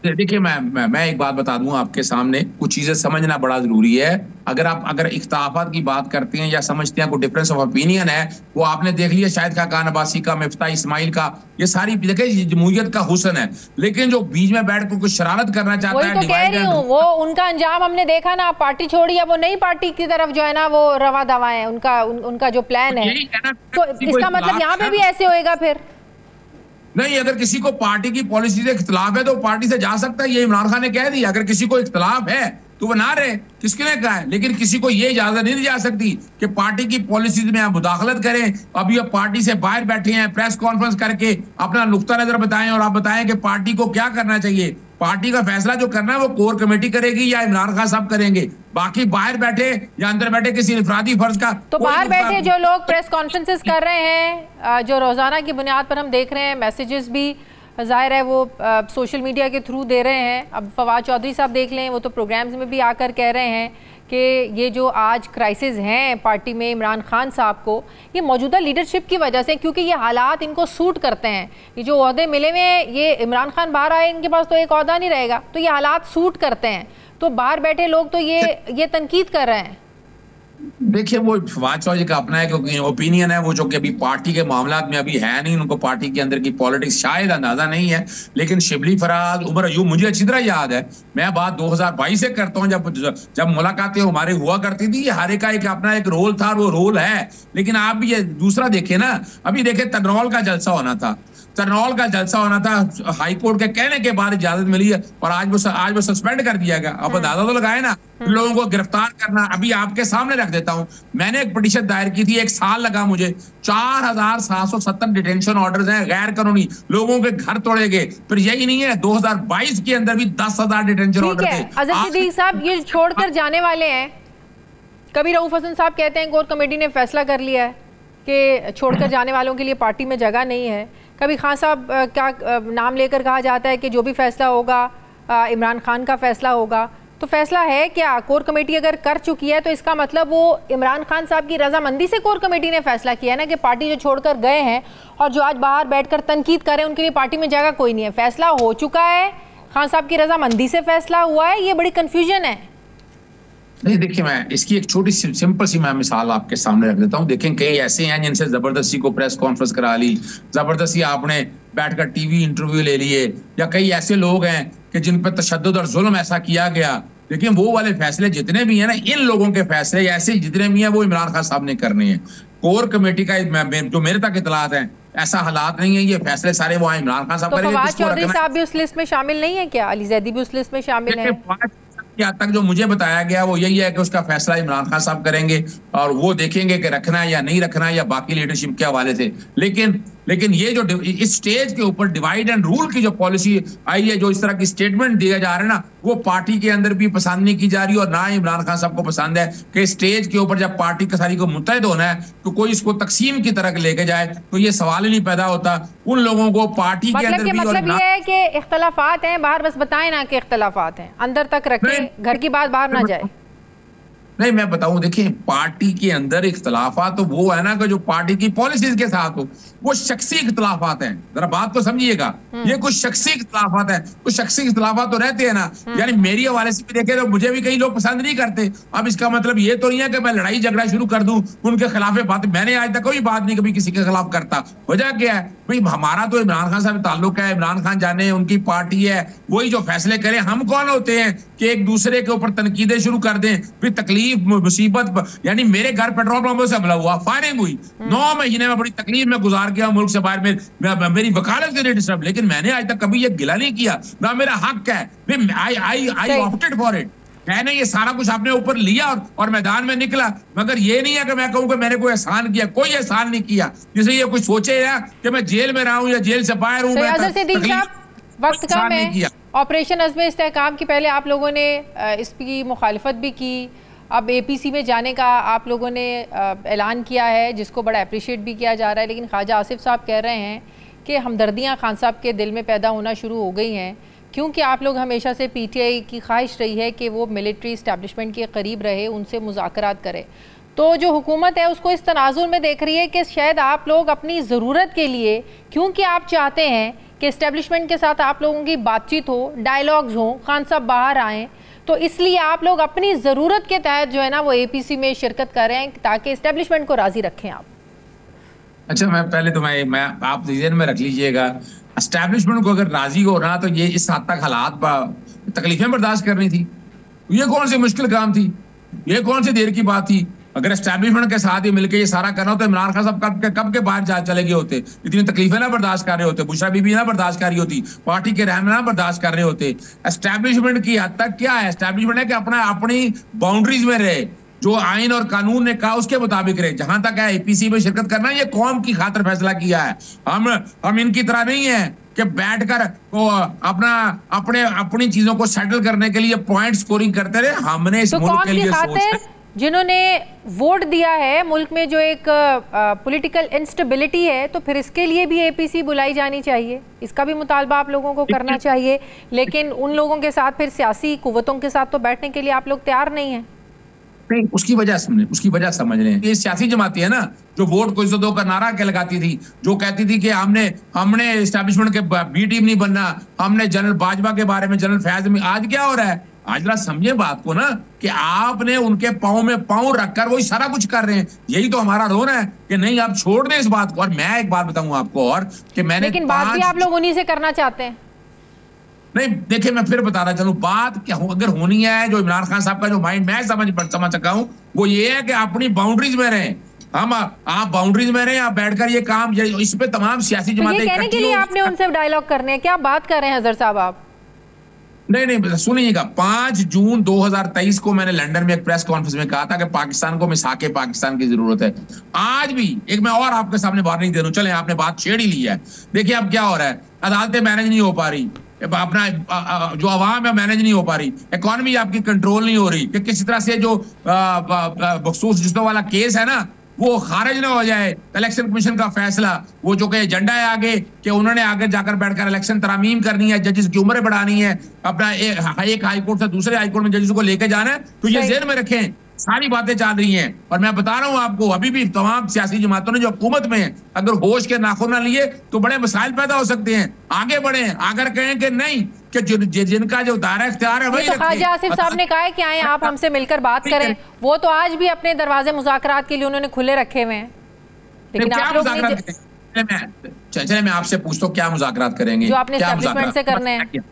देखिए मैं एक बात बता दूं आपके सामने, कुछ चीजें समझना बड़ा जरूरी है। अगर इख्तिलाफात की बात करते हैं या समझते हैं कोई डिफरेंस ऑफ ओपिनियन है, वो आपने देख लिया शाहिद खाकान अब्बासी का, मिफ्ता इस्माइल का, ये सारी देखिए जमहूरियत का हुस्न है। लेकिन जो बीच में बैठ कर कुछ शरारत करना चाहता है, तो कह रही हूं, वो उनका अंजाम हमने देखा ना, पार्टी छोड़ी है, वो नई पार्टी की तरफ जो है ना वो रवा दवा है, उनका जो प्लान है। तो इसका मतलब यहाँ पे भी ऐसे होएगा फिर? नहीं, अगर किसी को पार्टी की पॉलिसी से इख्तिलाफ है तो पार्टी से जा सकता है, ये इमरान खान ने कह दिया। अगर किसी को इख्तिलाफ है तो वो ना रहे, किसके ने कहा है? लेकिन किसी को ये इजाजत नहीं दी जा सकती कि पार्टी की पॉलिसी में आप मुदाखलत करें। अभी आप पार्टी से बाहर बैठे हैं, प्रेस कॉन्फ्रेंस करके अपना नुक्ता नजर बताएं और आप बताएं कि पार्टी को क्या करना चाहिए। पार्टी का फैसला जो करना है वो कोर कमेटी करेगी या इमरान खान साहब करेंगे। बाकी बाहर बैठे या अंदर बैठे किसी इनफरादी फर्ज का तो बाहर बैठे जो लोग प्रेस कॉन्फ्रेंसेस कर रहे हैं, जो रोजाना की बुनियाद पर हम देख रहे हैं, मैसेजेस भी जाहिर है वो सोशल मीडिया के थ्रू दे रहे हैं। अब फवाद चौधरी साहब देख लें, वो तो प्रोग्राम्स में भी आकर कह रहे हैं कि ये जो आज क्राइसिस हैं पार्टी में इमरान खान साहब को, ये मौजूदा लीडरशिप की वजह से, क्योंकि ये हालात इनको सूट करते हैं। ये जो ओहदे मिले हुए हैं, ये इमरान खान बाहर आए, इनके पास तो एक ओहदा नहीं रहेगा, तो ये हालात सूट करते हैं। तो बाहर बैठे लोग तो ये तनकीद कर रहे हैं। देखिए, वो फवाद चौधरी का अपना है ओपिनियन है, वो जो कि अभी पार्टी के मामलात में अभी है नहीं, उनको पार्टी के अंदर की पॉलिटिक्स शायद अंदाजा नहीं है। लेकिन शिबली फराज, उमर अयूब, मुझे अच्छी तरह याद है, मैं बात 2022 से करता हूँ, जब मुलाकातें हमारी हुआ करती थी, हर एक का एक अपना एक रोल था, वो रोल है। लेकिन आप भी ये दूसरा देखे ना, अभी देखे तरनौल का जलसा होना था, तरनौल का जलसा होना था, हाई कोर्ट के कहने के बाद इजाजत मिली है और आज वो सस्पेंड कर दिया गया। अब अंदाजा तो लगाए ना, लोगों को गिरफ्तार करना। अभी आपके सामने रख देता हूं, मैंने एक पिटीशन दायर की थी, 1 साल लगा मुझे, 4770 डिटेंशन ऑर्डर्स हैं गैर कानूनी, लोगों के घर तोड़े गए। फिर यही नहीं है, 2022 के अंदर भी 10,000 डिटेंशन ऑर्डर थे। अज़र सिद्दीकी साहब, ये छोड़कर जाने वाले हैं, कभी रऊफ हसन साहब कहते हैं कोर कमेटी ने फैसला कर लिया है कि छोड़कर जाने वालों के लिए पार्टी में जगह नहीं है। कभी खान साहब का नाम लेकर कहा जाता है कि जो भी फैसला होगा इमरान खान का फैसला होगा। तो फैसला है क्या? कोर कमेटी अगर कर चुकी है तो इसका मतलब वो इमरान खान साहब की रजामंदी से कोर कमेटी ने फैसला किया है ना, कि पार्टी जो छोड़कर गए हैं और जो आज बाहर बैठकर तनकीद करें, उनके लिए पार्टी में जगह कोई नहीं है। फैसला हो चुका है, खान साहब की रजामंदी से फैसला हुआ है, ये बड़ी कंफ्यूजन है। नहीं, देखिए, मैं इसकी एक छोटी सी सिंपल सी मैं मिसाल आपके सामने रख देता हूँ। देखें, कई ऐसे हैं जिनसे जबरदस्ती को प्रेस कॉन्फ्रेंस करा ली, जबरदस्ती आपने बैठकर टीवी इंटरव्यू ले लिए, या कई ऐसे लोग हैं कि जिन पर तशद्दुद और जुल्म ऐसा किया गया। लेकिन वो वाले फैसले जितने भी हैं ना, इन लोगों के फैसले ऐसे जितने भी हैं वो इमरान खान साहब ने करने हैं। कोर कमेटी का जो मेरे तक इतलात है, ऐसा हालात नहीं है, ये फैसले सारे वो इमरान खान साहब करेंगे। फवाद चौधरी साहब भी उस लिस्ट में शामिल नहीं है क्या? अली जैदी भी उस लिस्ट में शामिल है? यहाँ तक जो मुझे बताया गया वो यही है कि उसका फैसला इमरान खान साहब करेंगे और वो देखेंगे कि रखना है या नहीं रखना है, या बाकी लीडरशिप के हवाले से। लेकिन ये जो इस स्टेज के ऊपर डिवाइड एंड रूल की जो पॉलिसी आई है, जो इस तरह की स्टेटमेंट दिया जा रहा है ना, वो पार्टी के अंदर भी पसंद नहीं की जा रही और ना ही इमरान खान साहब को पसंद है कि स्टेज के ऊपर जब पार्टी का सारी को मुत्तहिद होना है तो कोई इसको तकसीम की तरह लेके जाए, तो ये सवाल ही नहीं पैदा होता। उन लोगों को पार्टी के अंदर मतलब ये है कि इख्तलाफात हैं, बाहर बस बताएं ना कि इख्तलाफात हैं, अंदर तक रखें, घर की बात बाहर ना जाए। नहीं, मैं बताऊं, देखिए, पार्टी के अंदर इख्तलाफात तो वो है ना कि जो पार्टी की पॉलिसीज के साथ हो, वो शख्सी इख्तलाफात हैं। जरा बात को समझिएगा, ये कुछ शख्सी इख्तलाफात है, कुछ शख्सी इख्तलाफात तो रहते हैं ना। यानी मेरी हवाले से भी देखे तो मुझे भी कई लोग पसंद नहीं करते। अब इसका मतलब ये तो नहीं है कि मैं लड़ाई झगड़ा शुरू कर दूं उनके खिलाफ बात। मैंने आज तक कोई बात नहीं कभी किसी के खिलाफ करता। वजह क्या है भाई, हमारा तो इमरान खान साहब ताल्लुक है, इमरान खान जाने, उनकी पार्टी है, वही जो फैसले करें। हम कौन होते हैं कि एक दूसरे के ऊपर तनकीदें शुरू कर दें? फिर तकलीफ मुसीबत, यानी मेरे घर पेट्रोल पंपों से हमला हुआ, फायरिंग हुई, 9 महीने में बड़ी तकलीफ में गुजार गया मुल्क से बाहर में, मेरी वकालत के लिए डिस्टर्ब। लेकिन मैंने आज तक कभी ये गिला नहीं किया, ना मेरा हक है, आई ऑप्टेड फॉर इट। मैंने ये सारा कुछ अपने ऊपर लिया और मैदान में निकला। मगर ये नहीं है कि मैं कहूँ कि मैंने कोई एहसान किया, कोई एहसान नहीं किया। जिसे ये कुछ सोचे या कि मैं जेल में रहा हूँ या जेल से बाहर हूँ, वक्त कम है, ऑपरेशन अज़्म इस्तेहकाम की पहले आप लोगों ने इसकी मुखालिफत भी की, अब APC में जाने का आप लोगों ने ऐलान किया है, जिसको बड़ा अप्रिशिएट भी किया जा रहा है। लेकिन ख्वाजा आसिफ साहब कह रहे हैं कि हमदर्दियाँ खान साहब के दिल में पैदा होना शुरू हो गई हैं, क्योंकि आप लोग हमेशा से PTI की ख्वाहिश रही है कि वो मिलिट्री इस्टेब्लिशमेंट के करीब रहे, उनसे मुज़ाकरात करे। तो जो हुकूमत है उसको इस तनाजुर में देख रही है कि शायद आप लोग अपनी ज़रूरत के लिए, क्योंकि आप चाहते हैं कि इस्टेब्लिशमेंट के साथ आप लोगों की बातचीत हो, डायलॉग्स हो, खान साहब बाहर आएँ, तो इसलिए आप लोग अपनी ज़रूरत के तहत जो है ना वो APC में शिरकत कर रहे हैं ताकि इस्टेब्लिशमेंट को राज़ी रखें आप। अच्छा, मैं पहले तो मैं आप ज़हन में रख लीजिएगा, एस्टेब्लिशमेंट को अगर राजी हो रहा तो ये इस हद तक हालात तकलीफें बर्दाश्त करनी थी। ये कौन सी मुश्किल काम थी, ये कौन सी देर की बात थी? अगर एस्टेब्लिशमेंट के साथ ही मिलकर ये सारा करना होता, इमरान खान साहब कब के बाहर चले गए होते, इतनी तकलीफें ना बर्दाश्त कर रहे होते, बुशरा बीबी ना बर्दाश्त कर रही होती, पार्टी के रहनुमा ना बर्दाश्त कर रहे होते। एस्टेब्लिशमेंट की हद तक क्या है? एस्टेब्लिशमेंट है कि अपनी बाउंड्रीज में रहे, जो आइन और कानून ने कहा उसके मुताबिक रहे। जहां तक है APC में शिरकत करना, ये कौम की खातिर फैसला किया है। हम इनकी तरह नहीं है कि बैठकर अपनी चीजों को सेटल करने के लिए पॉइंट स्कोरिंग करते रहे। हमने इस मुल्क के लिए जिन्होंने वोट दिया है, मुल्क में जो एक पॉलिटिकल इंस्टेबिलिटी है, तो फिर इसके लिए भी APC बुलाई जानी चाहिए, इसका भी मुतालबा आप लोगों को करना चाहिए। लेकिन उन लोगों के साथ फिर सियासी कुव्वतों के साथ तो बैठने के लिए आप लोग तैयार नहीं हैं। नहीं, उसकी वजह समझ रहे हैं। ये सियासी जमाती है ना, जो वोट को इज्जत दो का नारा के लगाती थी, जो कहती थी कि हमने एस्टेब्लिशमेंट के बी टीम नहीं बनना, हमने जनरल बाजवा के बारे में, जनरल फैज में। आज क्या हो रहा है? आज जरा समझे बात को ना, कि आपने उनके पाँव में पाँव रखकर वही सारा कुछ कर रहे हैं। यही तो हमारा रोन है कि नहीं, आप छोड़ दें इस बात को। और मैं एक बात बताऊं आपको, और कि मैंने, लेकिन बात भी आप लोग उन्हीं से करना चाहते हैं। नहीं, देखिए, मैं फिर बता रहा चलूं, बात क्या अगर होनी है, जो इमरान खान साहब का जो माइंड मैं समझ सका हूं, वो ये है कि अपनी बाउंड्रीज में रहें। आप बाउंड्रीज में रहें, आप बैठकर ये काम, इस पे तमाम सियासी जमातें कहने के लिए आपने उनसे डायलॉग करने हैं, क्या बात कर रहे हैं अजहर साहब आप? नहीं, सुनिएगा, 5 जून 2023 को मैंने लंदन में एक प्रेस कॉन्फ्रेंस में कहा था कि पाकिस्तान को मिसाके पाकिस्तान की जरूरत है। आज भी एक मैं और आपके सामने वार्निंग दे रहा हूं। चले, आपने बात छेड़ ही ली है। देखिए अब क्या हो रहा है, अदालतें मैनेज नहीं हो पा रही, अपना जो आवाम है मैनेज नहीं हो पा रही, इकोनॉमी आपकी कंट्रोल नहीं हो रही, कि किसी तरह से जो बखसूस जिस्मों वाला केस है ना, वो खारिज ना हो जाए। इलेक्शन कमीशन का फैसला, वो जो कि एजेंडा है आगे, कि उन्होंने आगे जाकर बैठकर इलेक्शन तरामीम करनी है, जजेस की उम्रें बढ़ानी है, अपना एक हाई कोर्ट से दूसरे हाई कोर्ट में जजेस को लेके जाना है। तो ये ज़हन में रखें, सारी बातें चल रही हैं। और मैं बता रहा हूं आपको, अभी भी तमाम सियासी जमातों ने जो हुकूमत में है, अगर होश के नाखून ना लिए तो बड़े मसाइल पैदा हो सकते हैं। आगे बढ़े, अगर कहें कि नहीं, कि जिनका जो दायरा इख्तियार है वही तो ख्वाजा आसिफ साहब ने कहा है कि आए आप हमसे मिलकर बात करें, वो तो आज भी अपने दरवाजे मुज़ाकरात के लिए उन्होंने खुले रखे हुए हैं। लेकिन आप लोग चले, मैं आपसे पूछता हूँ, क्या मुज़ाकरात करेंगे जो आपने एस्टेब्लिशमेंट से करने हैं?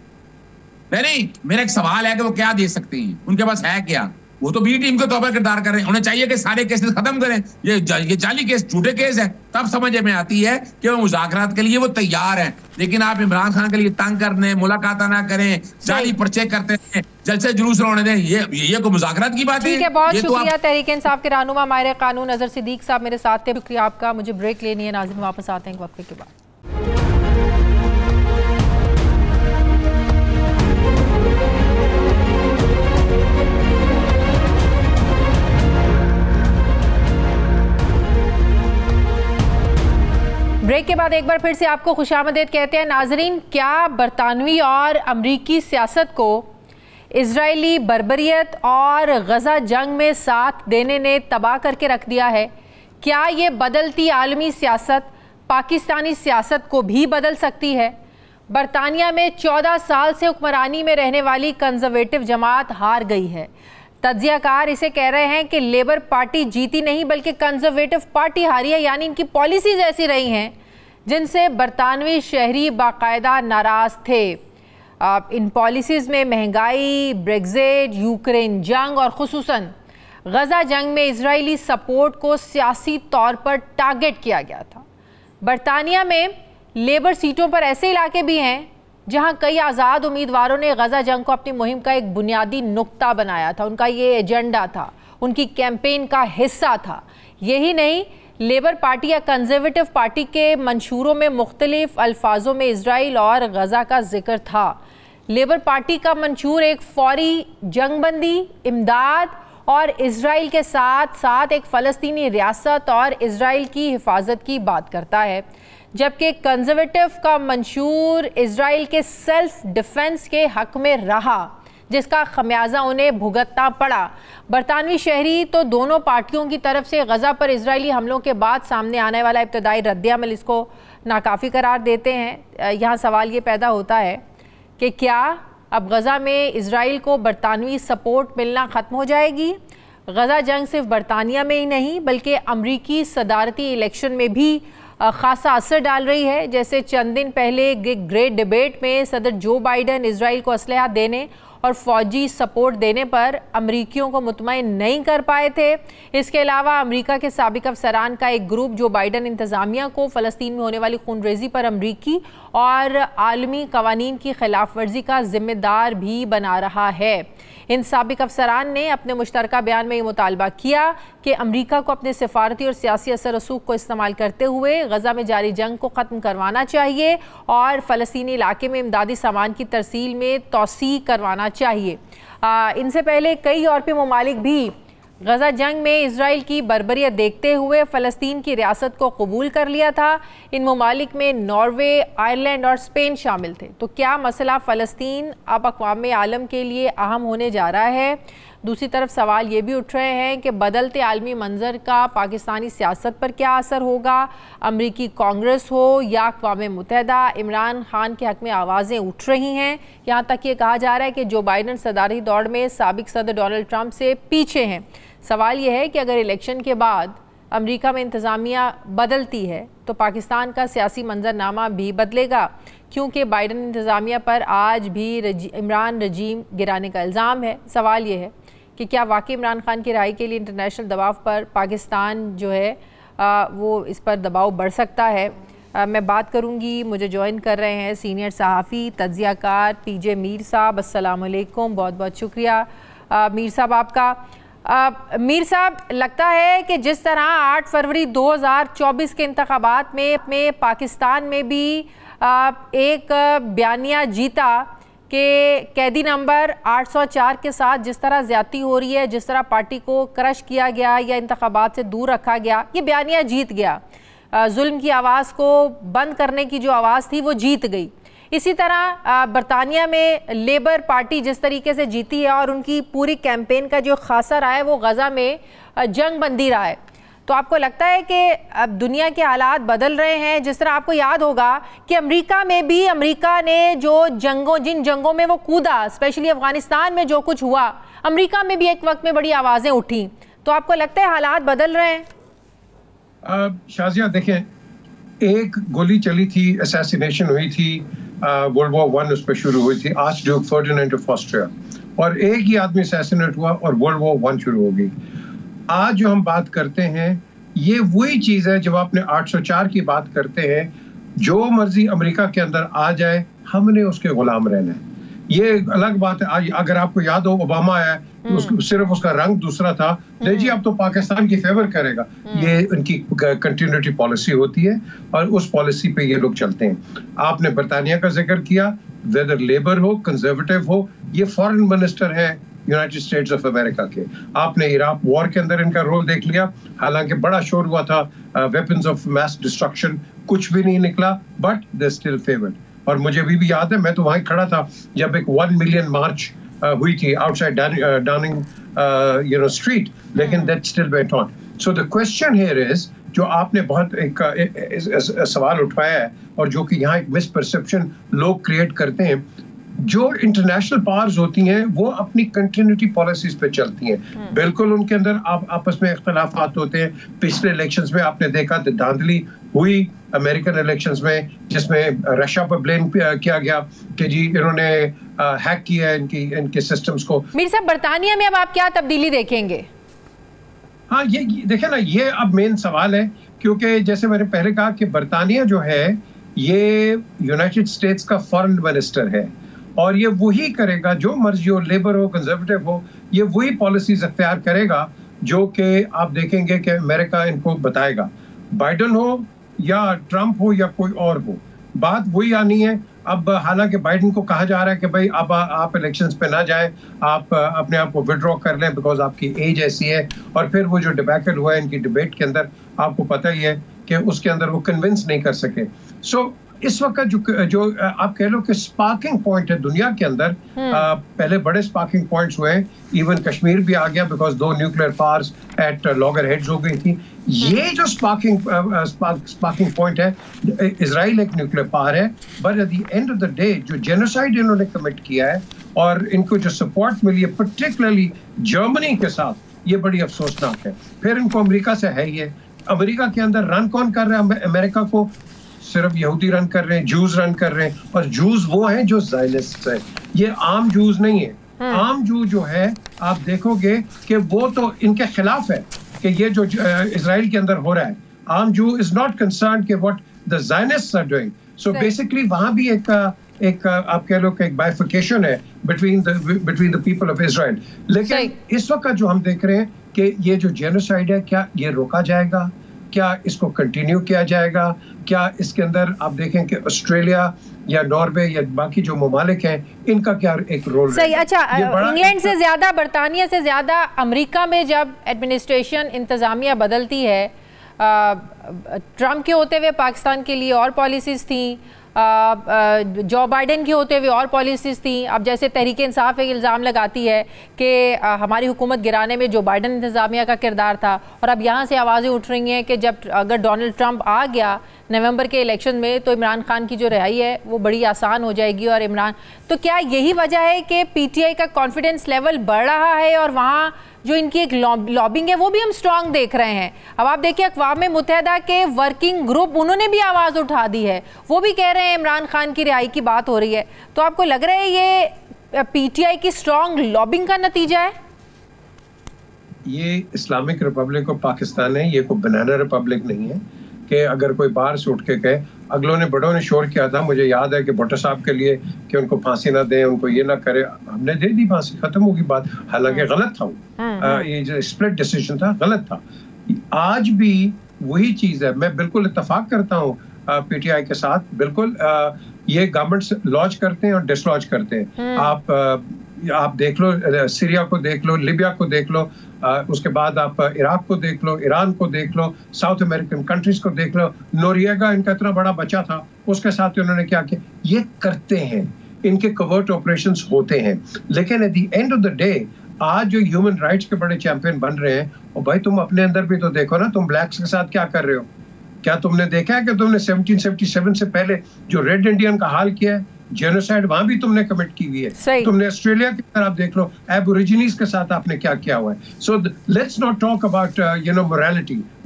नहीं, मेरा एक सवाल है कि वो क्या दे सकते हैं, उनके पास है क्या? वो तो बी टीम के तौर पर किरदार कर रहे हैं। उन्हें चाहिए कि सारे केसेस खत्म करें, ये जाली केस, झूठे केस है। तब समझ में आती है कि वो मुज़ाकरात के लिए वो तैयार हैं। लेकिन आप इमरान खान के लिए तंग करने, मुलाकात ना करें, जाली पर्चे करते हैं, जलसे जुलूस रोने दें, ये कोई मुज़ाकरात की बात है? ठीक है, बहुत शुक्रिया तहरीक इंसाफ के रहनुमा माहिर कानून अजहर सिद्दीक साहब मेरे साथ थे। शुक्रिया आपका। मुझे ब्रेक लेनी है, नाज़रीन वापस आते हैं एक वक्फे के बाद। ब्रेक के बाद एक बार फिर से आपको खुशामदीद कहते हैं। नाजरीन, क्या बरतानवी और अमरीकी सियासत को इजरायली बर्बरियत और गज़ा जंग में साथ देने ने तबाह करके रख दिया है? क्या ये बदलती आलमी सियासत पाकिस्तानी सियासत को भी बदल सकती है? बरतानिया में 14 साल से हुक्मरानी में रहने वाली कंजर्वेटिव जमात हार गई है। तज्जियाकार इसे कह रहे हैं कि लेबर पार्टी जीती नहीं बल्कि कंजर्वेटिव पार्टी हारी है, यानी इनकी पॉलिसीज ऐसी रही हैं जिनसे बरतानवी शहरी बाकायदा नाराज थे। इन पॉलिसीज में महंगाई, ब्रेग्जिट, यूक्रेन जंग और खुसूसन गज़ा जंग में इजरायली सपोर्ट को सियासी तौर पर टारगेट किया गया था। बरतानिया में लेबर सीटों पर ऐसे इलाके भी हैं जहां कई आज़ाद उम्मीदवारों ने गज़ा जंग को अपनी मुहिम का एक बुनियादी नुक्ता बनाया था, उनका ये एजेंडा था, उनकी कैंपेन का हिस्सा था। यही नहीं, लेबर पार्टी या कंजर्वेटिव पार्टी के मंशूरों में मुख्तलिफ अल्फाजों में इजराइल और गज़ा का जिक्र था, लेबर पार्टी का मंशूर एक फौरी जंगबंदी, इमदाद और इजराइल के साथ साथ एक फ़लस्तीनी रियासत और इजराइल की हिफाजत की बात करता है, जबकि कंजर्वेटिव का मंशूर इजराइल के सेल्फ डिफेंस के हक में रहा, जिसका खमियाजा उन्हें भुगतना पड़ा। बरतानवी शहरी तो दोनों पार्टियों की तरफ से गज़ा पर इजरायली हमलों के बाद सामने आने वाला इब्तदाई रद्द-ए-अमल इसको नाकाफ़ी करार देते हैं। यहाँ सवाल ये पैदा होता है कि क्या अब गज़ा में इजराइल को बरतानवी सपोर्ट मिलना ख़त्म हो जाएगी? गज़ा जंग सिर्फ बरतानिया में ही नहीं बल्कि अमरीकी सदारती इलेक्शन में भी ख़ासा असर डाल रही है। जैसे चंद दिन पहले ग्रेट डिबेट में सदर जो बाइडन इजराइल को असलहा देने और फौजी सपोर्ट देने पर अमरीकियों को मुतमईन नहीं कर पाए थे। इसके अलावा अमरीका के साबिक अफसरान का एक ग्रुप जो बाइडन इंतज़ामिया को फ़लस्तीन में होने वाली खूनरेज़ी पर अमरीकी और आलमी कवानीन की खिलाफ वर्जी का जिम्मेदार भी बना रहा है। इन साबिक अफसरान ने अपने मुश्तरका बयान में ये मुतालबा किया कि अमरीका को अपने सिफारती और सियासी असर रसूख को इस्तेमाल करते हुए गज़ा में जारी जंग को ख़त्म करवाना चाहिए और फ़लस्तीनी इलाके में इमदादी सामान की तरसील में तोसी करवाना चाहिए। इनसे पहले कई यूरोपीय ममालिक भी गज़ा जंग में इजराइल की बर्बरियत देखते हुए फ़लस्तीन की रियासत को कबूल कर लिया था। इन ममालिक में नॉर्वे, आयरलैंड और स्पेन शामिल थे। तो क्या मसला फ़लस्तीन अब अक़वाम आलम के लिए अहम होने जा रहा है? दूसरी तरफ सवाल ये भी उठ रहे हैं कि बदलते आलमी मंजर का पाकिस्तानी सियासत पर क्या असर होगा? अमरीकी कांग्रेस हो या अक़वाम मुत्तहिदा, इमरान खान के हक़ में आवाज़ें उठ रही हैं। यहाँ तक ये कहा जा रहा है कि जो बाइडन सदारती दौड़ में साबिक सदर डोनाल्ड ट्रंप से पीछे हैं। सवाल यह है कि अगर इलेक्शन के बाद अमेरिका में इंतज़ामिया बदलती है तो पाकिस्तान का सियासी मंजरनामा भी बदलेगा, क्योंकि बाइडन इंतज़ामिया पर आज भी इमरान रजीम गिराने का इल्ज़ाम है। सवाल यह है कि क्या वाकई इमरान खान की राय के लिए इंटरनेशनल दबाव पर पाकिस्तान जो है वो इस पर दबाव बढ़ सकता है? मैं बात करूंगी, मुझे ज्वाइन कर रहे हैं सीनियर सहाफ़ी तज्ज़ियाकार पीजे मीर साहब। अस्सलाम वालेकुम, बहुत बहुत शुक्रिया मीर साहब आपका। मीर साहब, लगता है कि जिस तरह 8 फरवरी 2024 के इंतखाबात में पाकिस्तान में भी एक बयानिया जीता कि कैदी नंबर 804 के साथ जिस तरह ज़्यादती हो रही है, जिस तरह पार्टी को क्रश किया गया या इंतखाबात से दूर रखा गया, ये बयानिया जीत गया। जुल्म की आवाज़ को बंद करने की जो आवाज़ थी वो जीत गई। इसी तरह बरतानिया में लेबर पार्टी जिस तरीके से जीती है और उनकी पूरी कैंपेन का जो खासा रहा है वो गज़ा में जंग बंदी रहा है। तो आपको लगता है कि अब दुनिया के हालात बदल रहे हैं? जिस तरह आपको याद होगा कि अमेरिका में भी अमेरिका ने जो जिन जंगों में वो कूदा, स्पेशली अफगानिस्तान में जो कुछ हुआ, अमेरिका में भी एक वक्त में बड़ी आवाज़ें उठी। तो आपको लगता है हालात बदल रहे हैं? शाजिया, देखें, एक गोली चली थी, असैसिनेशन हुई थी, वर्ल्ड वॉर 1 उस पर शुरू हुई थी, आर्चड्यूक फर्डिनेंड ऑफ ऑस्ट्रिया, और एक ही आदमी असैसिनेट हुआ और वर्ल्ड वॉर 1 शुरू हो गई। आज जो हम बात करते हैं ये वही चीज़ है जब आपने 804 की बात करते हैं, जो मर्जी अमेरिका के अंदर आ जाए हमने उसके गुलाम रहना है। ये अलग बात है। अगर आपको याद हो, ओबामा आया तो सिर्फ उसका रंग दूसरा था, नहीं जी अब तो पाकिस्तान की फेवर करेगा। ये उनकी कंटिन्यूटी पॉलिसी होती है और उस पॉलिसी पे ये लोग चलते हैं। आपने बरतानिया का जिक्र किया, वेदर लेबर हो, कंजर्वेटिव हो, ये फॉरेन मिनिस्टर है यूनाइटेड स्टेट्स ऑफ अमेरिका के। आपने इराक वॉर के अंदर इनका रोल देख लिया, हालांकि बड़ा शोर हुआ था, वेपन्स ऑफ मैस डिस्ट्रक्शन, कुछ भी नहीं निकला, बट दे स्टिल फेवर्ड। और मुझे भी याद है, मैं तो वहीं खड़ा था जब एक 1 मिलियन मार्च हुई थी आउटसाइड डाउनिंग स्ट्रीट, लेकिन that still went on. So the question here is, जो आपने बहुत एक सवाल उठाया है और जो कि यहाँ एक मिसपरसेप्शन लोग क्रिएट करते हैं, जो इंटरनेशनल पावर्स होती हैं वो अपनी कंटिन्यूटी पॉलिसीज पे चलती हैं। बिल्कुल उनके अंदर आपस में इख्तलाफात होते हैं। पिछले इलेक्शंस में आपने देखा तो धांधली हुई अमेरिकन इलेक्शंस में, जिसमें रशिया पर ब्लेम किया गया कि जी इन्होंने हैक किया इनके सिस्टम्स को। मीर साहब, बरतानिया में अब आप क्या तब्दीली देखेंगे? हाँ, ये देखें ना, ये अब मेन सवाल है, क्योंकि जैसे मैंने पहले कहा कि बरतानिया जो है ये यूनाइटेड स्टेट्स का फॉरेन मिनिस्टर है और ये वही करेगा, जो मर्जी हो, लेबर हो, कंजर्वेटिव हो, ये वही पॉलिसीज अख्तियार करेगा जो कि आप देखेंगे कि अमेरिका इनको बताएगा। बाइडन हो या ट्रंप हो या कोई और हो, बात वही आनी है। अब हालांकि बाइडेन को कहा जा रहा है कि भाई अब आप इलेक्शंस पे ना जाएं, आप अपने आप को विड्रॉ कर लें बिकॉज आपकी एज ऐसी है। और फिर वो जो डिबैकल हुआ है इनकी डिबेट के अंदर, आपको पता ही है कि उसके अंदर वो कन्विंस नहीं कर सके। सो इस वक्त जो आप कह लो कि स्पार्किंग पॉइंट है दुनिया के अंदर, पहले बड़े स्पार्किंग पॉइंट्स हुए हैं, इवन कश्मीर भी आ गया because 2 nuclear powers at loggerheads हो गई थी। ये जो स्पार्किंग पॉइंट है, इजराइल एक न्यूक्लियर पावर है, but at the end of the day जो जेनोसाइड इन्होंने कमिट किया है और इनको जो सपोर्ट मिली है पर्टिकुलरली जर्मनी के साथ, ये बड़ी अफसोसनाक है। फिर इनको अमेरिका से है, ये अमेरिका के अंदर रन कौन कर रहा है अमेरिका को? सिर्फ यहूदी रन कर रहे हैं, जूस रन कर रहे हैं, और जूस वो हैं जो ज़ायनिस्ट है, ये आम जूस नहीं है। आम जू जो है आप देखोगे कि वो तो इनके खिलाफ है कि ये जो इजराइल के अंदर हो रहा है। आम जू इज नॉट कंसर्न्ड कि what the Zionists are doing. So basically वहां भी एक आप कह लो कि एक बाइफिकेशन है between the people of Israel. लेकिन इस वक्त जो हम देख रहे हैं कि ये जो जेनोसाइड है, क्या ये रोका जाएगा? क्या इसको कंटिन्यू किया जाएगा? क्या इसके अंदर आप देखें कि ऑस्ट्रेलिया या नॉर्वे या बाकी जो ममालिक हैं, इनका क्या एक रोल? सही। अच्छा, इंग्लैंड से ज्यादा, बरतानिया से ज्यादा अमेरिका में जब एडमिनिस्ट्रेशन इंतजामिया बदलती है, ट्रम्प के होते हुए पाकिस्तान के लिए और पॉलिसीज थी, जो बाइडेन की होते हुए और पॉलिसीज थी। अब जैसे तहरीक इंसाफ एक इल्ज़ाम लगाती है कि हमारी हुकूमत गिराने में जो बाइडेन इंतज़ामिया का किरदार था, और अब यहाँ से आवाज़ें उठ रही हैं कि जब अगर डोनाल्ड ट्रंप आ गया नवंबर के इलेक्शन में तो इमरान खान की जो रिहाई है वो बड़ी आसान हो जाएगी। और इमरान, तो क्या यही वजह है कि पीटीआई का कॉन्फिडेंस लेवल बढ़ रहा है और वहाँ जो इनकी एक लॉबिंग है वो भी हम स्ट्रांग देख रहे हैं? अब आप देखिए अक़वाम मुत्तहिदा के वर्किंग ग्रुप, उन्होंने भी आवाज़ उठा दी है, वो भी कह रहे हैं इमरान खान की रिहाई की बात हो रही है। तो आपको लग रहा है ये पीटीआई की स्ट्रांग लॉबिंग का नतीजा है? ये इस्लामिक रिपब्लिक ऑफ पाकिस्तान है, ये कोई बनाना रिपब्लिक नहीं है कि अगर कोई बाहर से उठ के कहे। अगलों ने बड़ों ने शोर किया था, मुझे याद है कि भुट्टो साहब के लिए कि उनको फांसी ना दें, उनको ये ना करे, हमने दे दी फांसी, खत्म होगी बात। हालांकि गलत था, ये जो स्प्लिट डिसीजन था गलत था। आज भी वही चीज है, मैं बिल्कुल इत्तेफाक करता हूँ पीटीआई के साथ, बिल्कुल ये गवर्नमेंट लॉन्च करते हैं और डिसलॉन्च करते हैं। आप देख लो, सीरिया को देख लो, लिबिया को देख लो, उसके बाद आप इराक को देख लो, ईरान को देख लो, साउथ अमेरिकन कंट्रीज को देख लो। नोरिएगा इनका इतना बड़ा बच्चा था, उसके साथ उन्होंने क्या किया? ये करते हैं, इनके कवर्ट ऑपरेशंस होते हैं। लेकिन eight the end of the day आज जो ह्यूमन राइट्स के बड़े चैंपियन बन रहे हैं, और भाई तुम अपने अंदर भी तो देखो ना, तुम ब्लैक्स के साथ क्या कर रहे हो? क्या तुमने देखा है कि तुमने 1777 से पहले जो रेड इंडियन का हाल किया है, जेनोसाइड वहां भी तुमने कमिट की हुई है। तुमने ऑस्ट्रेलिया की तरफ देख लो, एबोरिजिनीज के साथ आपने क्या किया हुआ है। So let's not talk about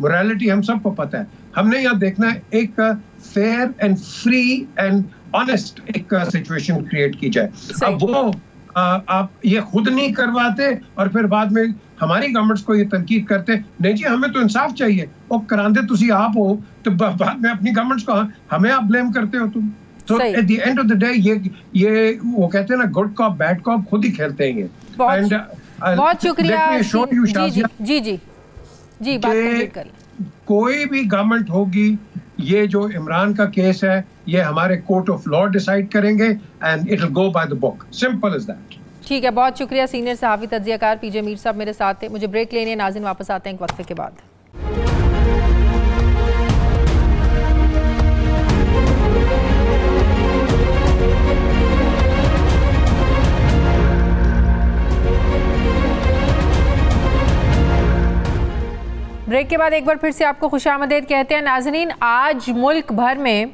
morality हम सबको पता है। हमने यहाँ देखना है एक fair and free and honest एक सिचुएशन क्रिएट की जाए। अब वो आप ये खुद नहीं करवाते और फिर बाद में हमारी गवर्नमेंट्स को ये तनकीद करते, नहीं जी हमें तो इंसाफ चाहिए, और करांदे तुसी आप हो तो बाद में अपनी गवर्नमेंट्स को हमें आप ब्लेम करते हो तुम। तो eight the end of the day ये वो कहते हैं ना, गुड कॉप बैड कॉप खुद ही खेलते हैं। बहुत शुक्रिया। जी बात कंप्लीट कर। कोई भी गवर्नमेंट होगी, ये जो इमरान का केस है ये हमारे कोर्ट ऑफ लॉ डिसाइड करेंगे and it will go by the book, simple as that. ठीक है, बहुत शुक्रिया। सीनियर सहाफ़ी तज्ज़ियाकार पीजे मीर साहब मेरे साथ थे। मुझे ब्रेक लेने, नाज़रीन वापस आते हैं एक वक्फे के बाद। ब्रेक के बाद एक बार फिर से आपको खुशामदीद कहते हैं। नाज़रीन, आज मुल्क भर में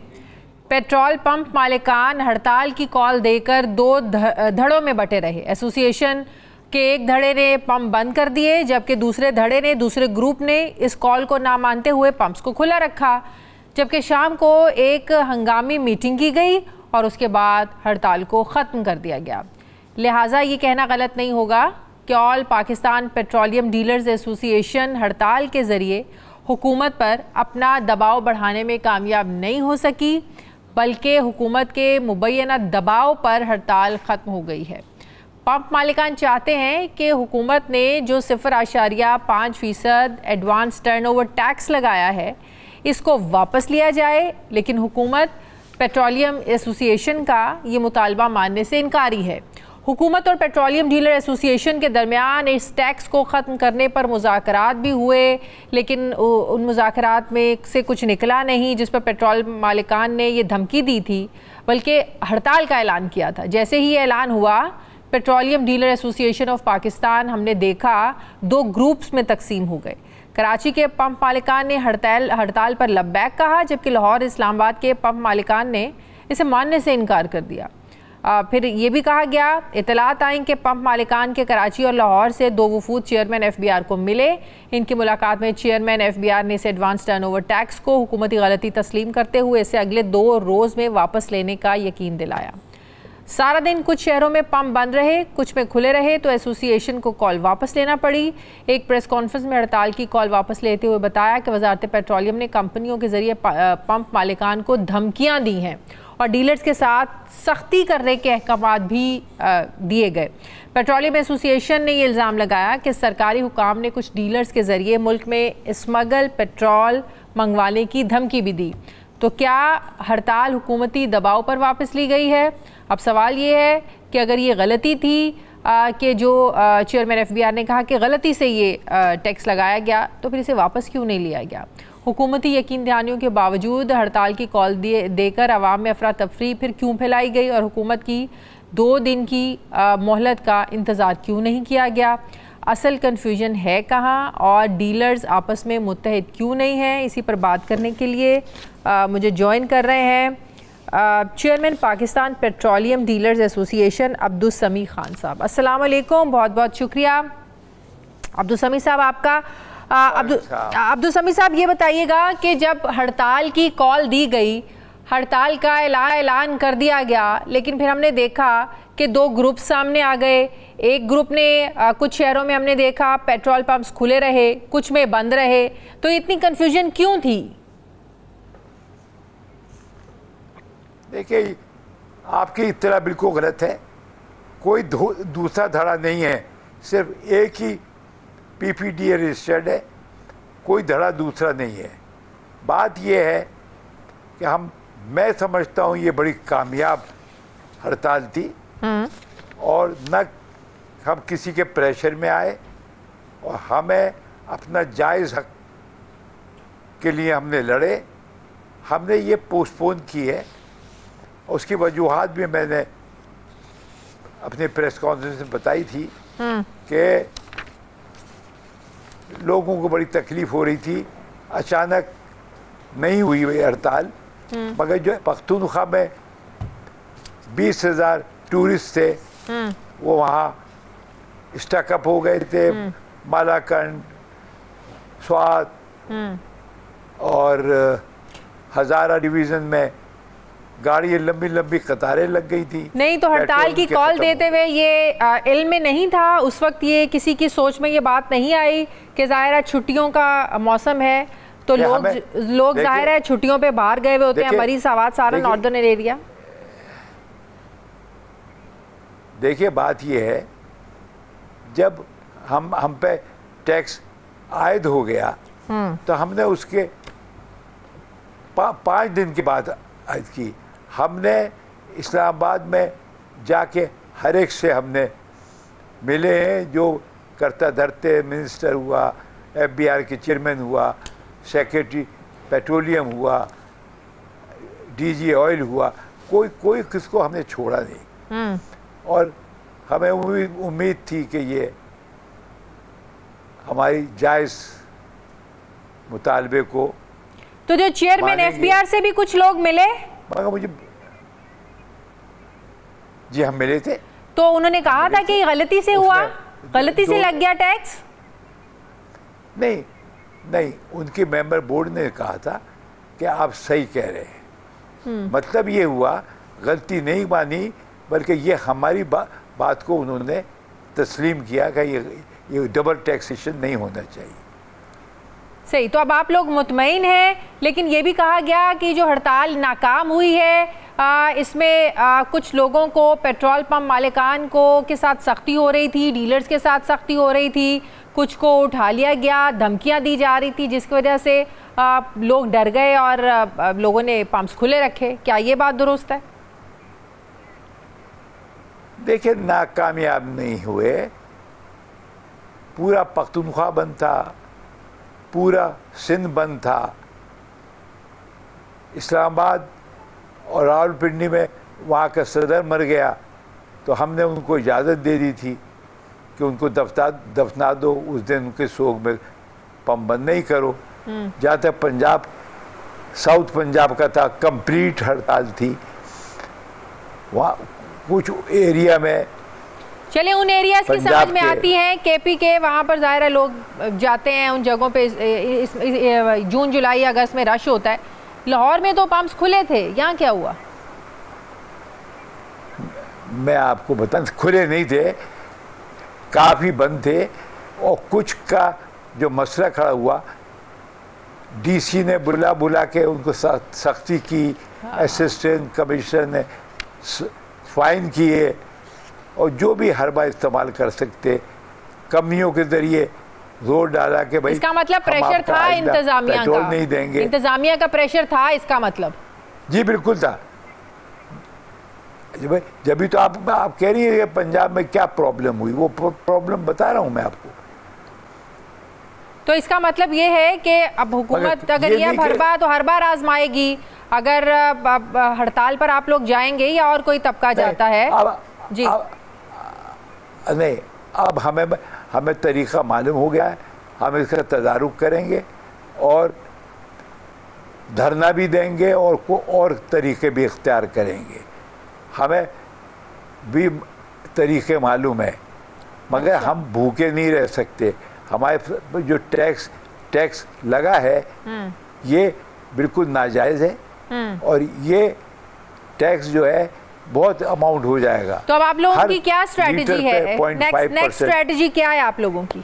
पेट्रोल पंप मालिकान हड़ताल की कॉल देकर 2 धड़ों में बटे रहे। एसोसिएशन के एक धड़े ने पंप बंद कर दिए, जबकि दूसरे ग्रुप ने इस कॉल को ना मानते हुए पंप्स को खुला रखा। जबकि शाम को एक हंगामी मीटिंग की गई और उसके बाद हड़ताल को ख़त्म कर दिया गया। लिहाजा ये कहना गलत नहीं होगा कि all Pakistan petroleum dealers association हड़ताल के ज़रिए हुकूमत पर अपना दबाव बढ़ाने में कामयाब नहीं हो सकी, बल्कि हुकूमत के मुबैना दबाव पर हड़ताल ख़त्म हो गई है। पंप मालिकान चाहते हैं कि हुकूमत ने जो 0.5% एडवांस टर्नओवर टैक्स लगाया है इसको वापस लिया जाए, लेकिन हुकूमत पेट्रोलियम एसोसिएशन का ये मुतालबा मानने से इनकारी है। हुकूमत और पेट्रोलियम डीलर एसोसिएशन के दरमियान इस टैक्स को ख़त्म करने पर मुज़ाकरात भी हुए, लेकिन उन मुज़ाकरात में से कुछ निकला नहीं, जिस पर पेट्रोल मालिकान ने ये धमकी दी थी, बल्कि हड़ताल का ऐलान किया था। जैसे ही ऐलान हुआ, petroleum dealer association of Pakistan हमने देखा 2 ग्रुप्स में तकसीम हो गए। कराची के पंप मालिकान ने हड़ताल पर लब्बैक कहा, जबकि लाहौर इस्लामाबाद के पंप मालिकान ने इसे मानने से इनकार कर दिया। फिर ये भी कहा गया, इतलात आई कि पंप मालिकान के कराची और लाहौर से 2 वफूद चेयरमैन FBR को मिले। इनकी मुलाकात में चेयरमैन FBR ने इस एडवांस टर्नओवर टैक्स को हुकूमती गलती तस्लीम करते हुए इसे अगले 2 रोज़ में वापस लेने का यकीन दिलाया। सारा दिन कुछ शहरों में पंप बंद रहे, कुछ में खुले रहे, तो एसोसिएशन को कॉल वापस लेना पड़ी। एक प्रेस कॉन्फ्रेंस में हड़ताल की कॉल वापस लेते हुए बताया कि वजारत पेट्रोलियम ने कंपनियों के जरिए पंप मालिकान को धमकियां दी हैं और डीलर्स के साथ सख्ती करने के अहकाम भी दिए गए। पेट्रोलियम एसोसिएशन ने ये इल्ज़ाम लगाया कि सरकारी हुकाम ने कुछ डीलर्स के ज़रिए मुल्क में स्मगल पेट्रोल मंगवाने की धमकी भी दी। तो क्या हड़ताल हुकूमती दबाव पर वापस ली गई है? अब सवाल ये है कि अगर ये गलती थी कि जो चेयरमैन FBR ने कहा कि गलती से ये टैक्स लगाया गया, तो फिर इसे वापस क्यों नहीं लिया गया? हुकूमती यकीन दहानियों के बावजूद हड़ताल की कॉल देकर आवाम में अफरा तफरी फिर क्यों फैलाई गई और हुकूमत की 2 दिन की मोहलत का इंतज़ार क्यों नहीं किया गया? असल कन्फ्यूजन है कहाँ और डीलर्स आपस में मुत्तहिद क्यों नहीं हैं? इसी पर बात करने के लिए मुझे ज्वाइन कर रहे हैं chairman Pakistan petroleum dealers association Abdul समी खान साहब। अस्सलाम वालेकुम, बहुत बहुत शुक्रिया अब्दुल समी साहब आपका। अब्दुल समी साहब, ये बताइएगा कि जब हड़ताल की कॉल दी गई, हड़ताल का ऐलान कर दिया गया, लेकिन फिर हमने देखा कि 2 ग्रुप सामने आ गए। एक ग्रुप ने कुछ शहरों में हमने देखा पेट्रोल पंप्स खुले रहे, कुछ में बंद रहे, तो इतनी कन्फ्यूजन क्यों थी? देखिए, आपकी इत्तला बिल्कुल गलत है। कोई दूसरा धड़ा नहीं है, सिर्फ एक ही PPDA रजिस्टर्ड है, कोई धड़ा दूसरा नहीं है। बात यह है कि मैं समझता हूँ ये बड़ी कामयाब हड़ताल थी और न हम किसी के प्रेशर में आए और हमें अपना जायज़ हक के लिए हमने लड़े। हमने ये पोस्टपोन की है, उसकी वजूहात भी मैंने अपने प्रेस कॉन्फ्रेंस में बताई थी कि लोगों को बड़ी तकलीफ़ हो रही थी। अचानक नहीं हुई वही हड़ताल, मगर जो पख्तूनख्वा में 20,000 टूरिस्ट थे वो वहाँ स्टकअप हो गए थे। मालाकंड, स्वात और हज़ारा डिवीज़न में गाड़ी लंबी लंबी कतारें लग गई थी। नहीं तो हड़ताल की कॉल देते हुए ये इल्म में नहीं था उस वक्त, ये किसी की सोच में ये बात नहीं आई कि ज़ाहिर है छुट्टियों का मौसम है तो लोग ज़ाहिर है छुट्टियों पे बाहर गए हुए होते हैं, मरीज आवाज सारा नॉर्दर्न एरिया। देखिए, बात ये है, जब हम पे टैक्स आयद हो गया तो हमने उसके 5 दिन के बाद आयद की। हमने इस्लामाबाद में जाके हर एक से हमने मिले हैं, जो करता धरते मिनिस्टर हुआ, FBR के चेयरमैन हुआ, सेक्रेटरी पेट्रोलियम हुआ, DG ऑयल हुआ, कोई किसको हमने छोड़ा नहीं। और हमें उम्मीद थी कि ये हमारी जायज़ मुतालबे को। तो जो चेयरमैन FBR से भी कुछ लोग मिले, मगर मुझे जी हम मिले थे, तो उन्होंने कहा था कि गलती से हुआ, गलती से लग गया टैक्स। नहीं, उनके मेंबर बोर्ड ने कहा था कि आप सही कह रहे हैं। मतलब ये हुआ, गलती नहीं मानी, बल्कि ये हमारी बात को उन्होंने तस्लीम किया कि ये डबल टैक्सेशन नहीं होना चाहिए। सही, तो अब आप लोग मुतमईन हैं, लेकिन ये भी कहा गया कि जो हड़ताल नाकाम हुई है इसमें कुछ लोगों को, पेट्रोल पंप मालिकान को के साथ सख्ती हो रही थी, डीलर्स के साथ सख्ती हो रही थी, कुछ को उठा लिया गया, धमकियां दी जा रही थी जिसकी वजह से लोग डर गए और लोगों ने पंप्स खुले रखे। क्या ये बात दुरुस्त है? देखिए, नाकामयाब नहीं हुए। पूरा पख्तूनख्वा बंद था, पूरा सिंध बंद था। इस्लामाबाद और रावलपिंडी में वहाँ का सदर मर गया तो हमने उनको इजाज़त दे दी थी कि उनको दफना दो, उस दिन उनके सोग में पंप बंद नहीं करो। जहाँ तक पंजाब, साउथ पंजाब का था, कंप्लीट हड़ताल थी। वहाँ कुछ एरिया में, चलिए उन एरियाज की समझ में आती है, केपी के वहाँ पर ज़ाहिर है लोग जाते हैं उन जगहों पे। जून जुलाई अगस्त में रश होता है। लाहौर में तो पंप्स खुले थे, यहाँ क्या हुआ? मैं आपको बता, खुले नहीं थे, काफ़ी बंद थे। और कुछ का जो मसला खड़ा हुआ, डीसी ने बुला के उनको सख्ती की। असिस्टेंट कमिश्नर ने फाइन किए और जो भी हरबा इस्तेमाल कर सकते, कमियों के जरिए जोर डाला कि भाई इसका मतलब प्रेशर था इंतजामिया का, नहीं देंगे। इंतजामिया का प्रेशर था इसका मतलब? जी बिल्कुल था। जब भी तो आप कह रही है कि पंजाब में क्या प्रॉब्लम हुई, वो प्रॉब्लम बता रहा हूं मैं आपको। तो इसका मतलब ये है कि अब हुकूमत अगर ये हरबा तो हर बार आजमाएगी। अगर हड़ताल पर आप लोग जाएंगे या और कोई तबका जाता है? जी नहीं, अब हमें तरीका मालूम हो गया है, हम इसका तदारुक करेंगे और धरना भी देंगे और तरीके भी इख्तियार करेंगे। हमें भी तरीके मालूम है, मगर हम भूखे नहीं रह सकते। हमारे जो टैक्स लगा है ये बिल्कुल नाजायज़ है और ये टैक्स जो है बहुत अमाउंट हो जाएगा। तो अब आप लोगों की क्या स्ट्रेटजी है? नेक्स्ट स्ट्रेटजी क्या है आप लोगों की?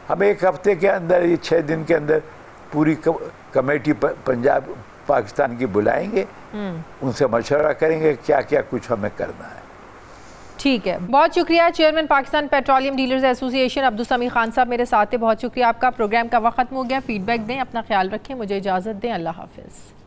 हम एक हफ्ते के अंदर, ये 6 दिन के अंदर पूरी कमेटी पंजाब पाकिस्तान की बुलाएंगे, उनसे मशवरा करेंगे क्या क्या कुछ हमें करना है। ठीक है, बहुत शुक्रिया। Chairman Pakistan petroleum dealers association Abdul समी खान साहब मेरे साथ थे। बहुत शुक्रिया आपका। प्रोग्राम का वक्त खत्म हो गया। फीडबैक दें, अपना ख्याल रखें, मुझे इजाज़त दें। अल्लाह हाफिज़।